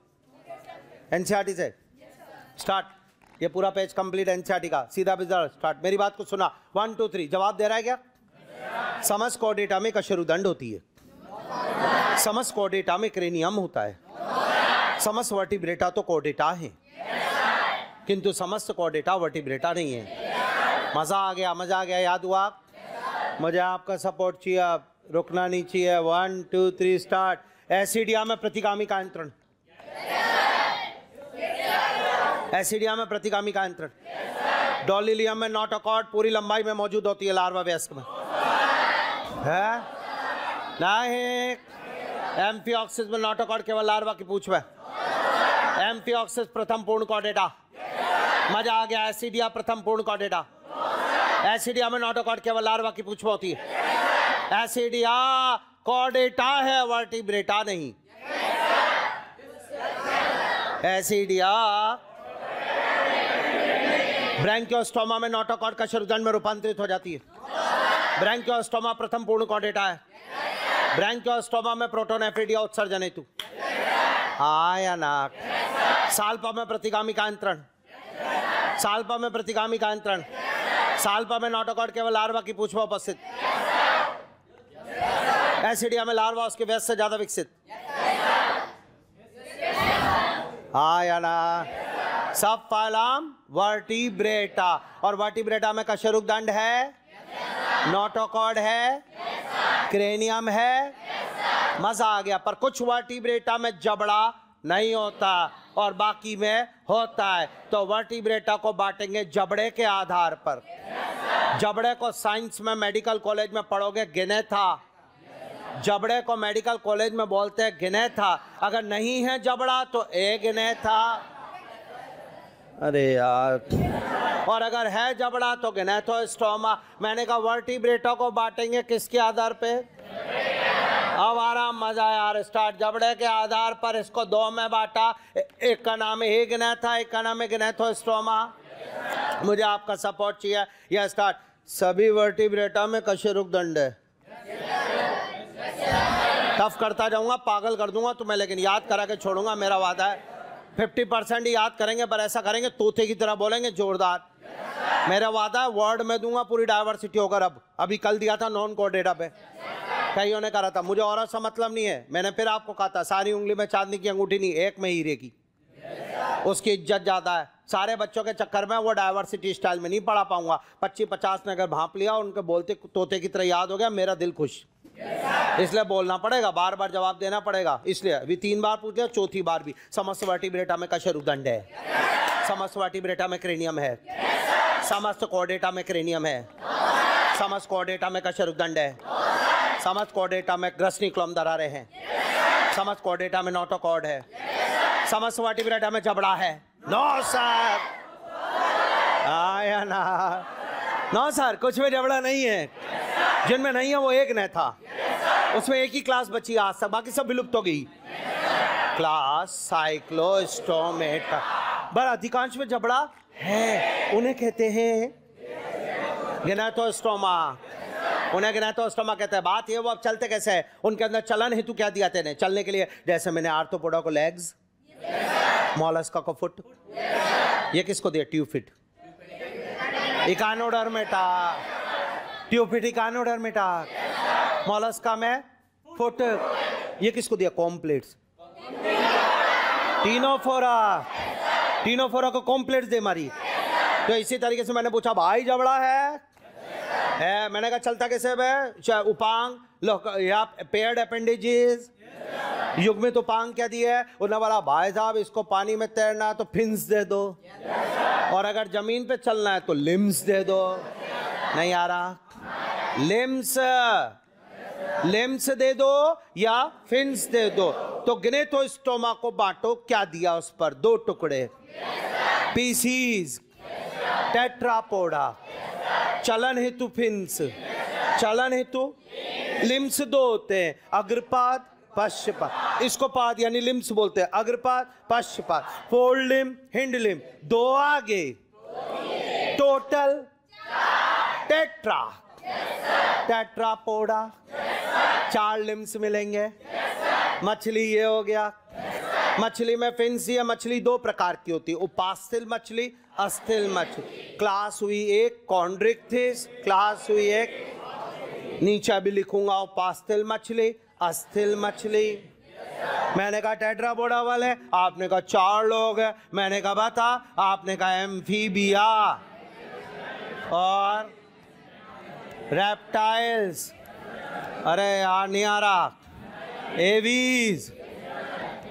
एनसीईआरटी से स्टार्ट। ये पूरा पेज कंप्लीट एनसीईआरटी का, सीधा बिजर स्टार्ट। मेरी बात को सुना। 1 2 3 जवाब दे रहा है क्या? समस्त कोर्डेटा में कशेरुदंड होती है, समस्त कोर्डेटा में क्रेनियम होता है, समस्त वर्टिब्रेटा तो कोर्डेटा है, किंतु समस्त कोर्डेटा वर्टिब्रेटा नहीं है। मजा आ गया। याद हुआ? मुझे आपका सपोर्ट चाहिए, अब रुकना नहीं चाहिए। 1 2 3 स्टार्ट। एसिडिया में प्रतिगामी का अंतरण, एसिडिया में प्रतिगामी का अंतरण। डोलिलियम में नोटोकॉर्ड पूरी लंबाई में मौजूद होती है लार्वा वयस्क में, है नहीं। एम्फिऑक्सिस में नोटोकॉर्ड केवल लार्वा की पूंछ में। एम्फिऑक्सिस प्रथम पूर्ण कॉर्डेटा। मजा आ गया। एसिडिया प्रथम पूर्ण कॉर्डेटा। एसिडिया में नोटोकॉर्ड केवल लार्वा की पूंछ में होती है। एसिडिया कॉर्डेटा है, वर्टिब्रेटा नहीं। एसिडिया ब्रैंकियोस्टोमा में नोटोकॉर्ड कशेरुदंड में रूपांतरित हो जाती है। ब्रैंकियोस्टोमा प्रथम पूर्ण कॉर्डेटा है। ब्रैंकियोस्टोमा में प्रोटोन एफ्रीडिया उत्सर्जन हेतु। हाँ या ना? साल्पा में प्रतिगामी का अंतरण, साल्पा में प्रतिगामी का अंतरण। साल्पा में नोटोकॉर्ड केवल लार्वा की पूंछ में उपस्थित। एसिडिया में लार्वा उसके वयस्क से ज्यादा विकसित। हाँ या ना? सब फाइलम वर्टिब्रेटा। और वर्टिब्रेटा में कशेरुकदंड है, नोटोकॉर्ड है, क्रेनियम है, मजा आ गया। पर कुछ वर्टिब्रेटा में जबड़ा नहीं होता और बाकी में होता है। तो वर्टिब्रेटा को बांटेंगे जबड़े के आधार पर। जबड़े को साइंस में मेडिकल कॉलेज में पढ़ोगे गिनेथा। जबड़े को मेडिकल कॉलेज में बोलते हैं गिनेथा। अगर नहीं है जबड़ा तो ए गिनेथा। अरे यार, और अगर है जबड़ा तो गिनेथोस्टोमा। मैंने कहा वर्टिब्रेटा को बांटेंगे किसके आधार पे? अब आराम मजा यार। स्टार्ट। जबड़े के आधार पर इसको दो में बांटा। एक का नाम है गिनेथा, एक का नाम है गिनेथोस्टोमा। मुझे आपका सपोर्ट चाहिए। या स्टार्ट। सभी वर्टिब्रेटा में कशेरुकदंड है। टफ करता जाऊंगा, पागल कर दूंगा तुम्हें, लेकिन याद करा के छोड़ूंगा, मेरा वादा है। 50% ही याद करेंगे, पर ऐसा करेंगे तोते की तरह बोलेंगे, जोरदार। मेरा वादा है, वर्ड में दूंगा, पूरी डाइवर्सिटी होकर। अब अभी कल दिया था नॉन कोड डेटा पे, कईयों ने करा था। मुझे और सा मतलब नहीं है। मैंने फिर आपको कहा था सारी उंगली में चांदी की अंगूठी नहीं, एक में हीरे की। उसकी इज्जत ज्यादा है। सारे बच्चों के चक्कर में वो डाइवर्सिटी स्टाइल में नहीं पढ़ा पाऊंगा। 25-50 ने अगर भांप लिया, उनके बोलते तोते की तरह याद हो गया, मेरा दिल खुश। इसलिए बोलना पड़ेगा, बार बार जवाब देना पड़ेगा। इसलिए अभी 3 बार पूछ लिया, चौथी बार भी। समस्त वर्टिब्रेटा में कशेरुकदंड है। समस्त वर्टिब्रेटा में क्रेनियम है। समस्त कॉर्डेटा में क्रेनियम है। समस्त कॉर्डेटा में कशेरुकदंड है। समस्त कॉर्डेटा में ग्रसनिकुलम दरारें हैं। समस्त कॉर्डेटा में नोटोकॉर्ड है। समस्त वर्टिब्रेटा में जबड़ा है। नो सर, आया ना। नो सर, कुछ में जबड़ा नहीं है। जिनमें नहीं है वो एक न था। उसमें एक ही क्लास बची आज तक, बाकी सब विलुप्त हो गई। Class Cyclostomata. पर अधिकांश में जबड़ा है, उन्हें कहते हैं गिनेथोस्टोमा। उन्हें गिनेथोस्टोमा कहते हैं। बात ये, वो अब चलते कैसे है? उनके अंदर चलन हेतु क्या दिया तेने? चलने के लिए, जैसे मैंने आर्थ्रोपोडा को लेग्स, मोलस्का को फुट, ये किसको दिया? Tube feet. Echinodermata, tube feet echinodermata. Mollusca में फुट, ये किसको दिया? कॉम्प्लेट्स। टीनोफोरा, टीनोफोरा को कॉम्प्लेट्स दे मारी। तो इसी तरीके से मैंने पूछा भाई जबड़ा है? मैंने कहा चलता कैसे है? उपांग या पेयर्ड अपेंडेजेस, युग्मित उपांग क्या दिया है? उन्होंने बोला भाई साहब इसको पानी में तैरना है तो फिन्स दे दो, और अगर जमीन पे चलना है तो लिम्स दे दो। नहीं आ रहा? लिम्स, लिम्स दे दो या फिन्स दे दो। तो गिनेथोस्टोमा को बांटो, क्या दिया उस पर? 2 टुकड़े। Pieces, tetrapoda. चलन हेतु फिन्स, चलन हेतु लिम्स 2 होते हैं, अग्रपाद पश्चपाद। इसको पाद यानी लिम्स बोलते हैं, अग्रपाद पश्चपाद। फोल्ड लिम, हिंड लिम, 2 आगे, टोटल टेट्रा, टेट्रापोडा। 4 लिम्स मिलेंगे। मछली ये हो गया। मछली में फिन्स है। मछली 2 प्रकार की होती है, उपास्थिल मछली, अस्थिल मछली। क्लास हुई एक कॉन्ड्रिक्थिस, क्लास हुई एक, नीचे भी लिखूंगा उपास्थिल मछली, अस्थिल मछली। मैंने कहा टेट्रापोडा वाले, आपने कहा 4 लोग हैं। मैंने कहा बता, आपने कहा एम्फीबिया और रेप्टाइल्स। अरे यार नहीं आ रहा। एवीज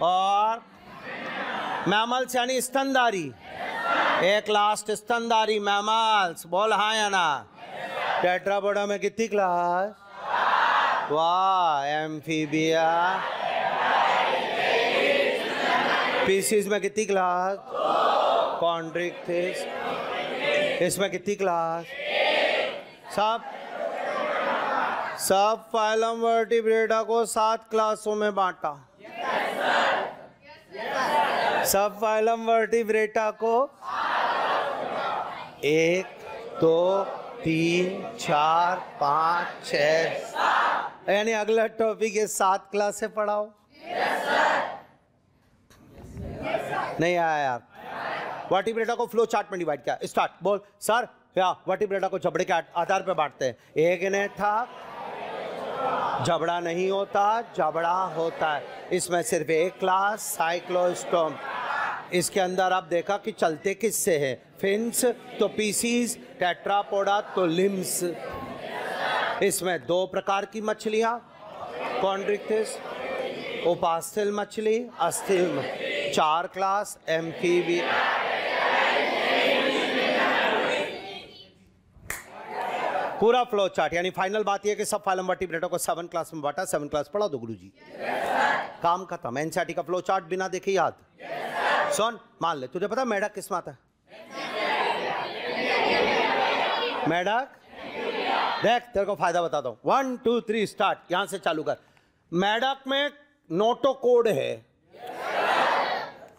और मैमल्स यानी स्तनधारी। एक लास्ट स्तनधारी मैमल्स। बोल हाँ या ना? टेट्रापोडा में कितनी क्लास? वाह। एम्फीबिया। पीसीज में कितनी क्लास? कॉन्ड्रिक्थिस। इसमें कितनी क्लास? सब फाइलम वर्टिब्रेटा को 7 क्लासों में बांटा। सब फाइलम वर्टिब्रेटा को 1 2 3 4 5 6, यानी अगला टॉपिक ये 7 क्लास से पढ़ाओ। नहीं आया यार। वर्टिब्रेटा को फ्लो चार्ट में डिवाइड किया। स्टार्ट। बोल सर। या वर्टिब्रेटा को जबड़े के आधार पे बांटते हैं। एक ने था, जबड़ा नहीं होता, जबड़ा होता है। इसमें सिर्फ एक क्लास साइक्लोस्टोम। इसके अंदर आप देखा कि चलते किससे है, फिन्स तो पीसीज, टेट्रापोडा तो लिम्स। इसमें 2 प्रकार की मछलियां, कॉन्ड्रिक्टिस, उपास्थल मछली, अस्थिल, 4 क्लास, एम्फीबी। पूरा फ्लो चार्ट, यानी फाइनल बात यह कि सब फाइलम वर्टिब्रेटों को 7 क्लास में बांटा। 7 क्लास पढ़ा दो गुरुजी, काम खत्म। एनसीईआरटी का फ्लो चार्ट बिना देखे याद। सुन, मान ले तुझे पता मेढक किस में आता है? मेढक, देख तेरे को फायदा बताता हूं। 1 2 3 स्टार्ट। यहां से चालू कर। मेढक में नोटोकोड है,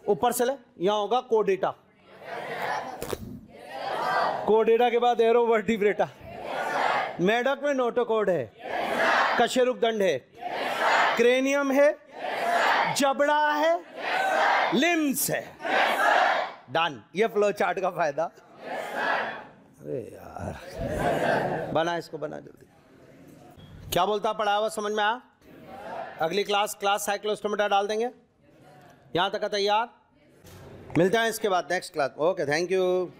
ऊपर से ले, यहां होगा कोडेटा, कोडेटा के बाद एरो वर्टिब्रेटा। मेढक में नोटोकोड है, कशेरुकदंड है, क्रेनियम है, जबड़ा है, लिम्स है। डन। ये फ्लो चार्ट का फायदा। अरे यार, बना इसको, बना जल्दी। क्या बोलता पढ़ा हुआ समझ में आया? अगली क्लास साइक्लोस्टोमेटा डाल देंगे। यहां तक का तैयार? मिलते हैं इसके बाद next class. Okay, thank you.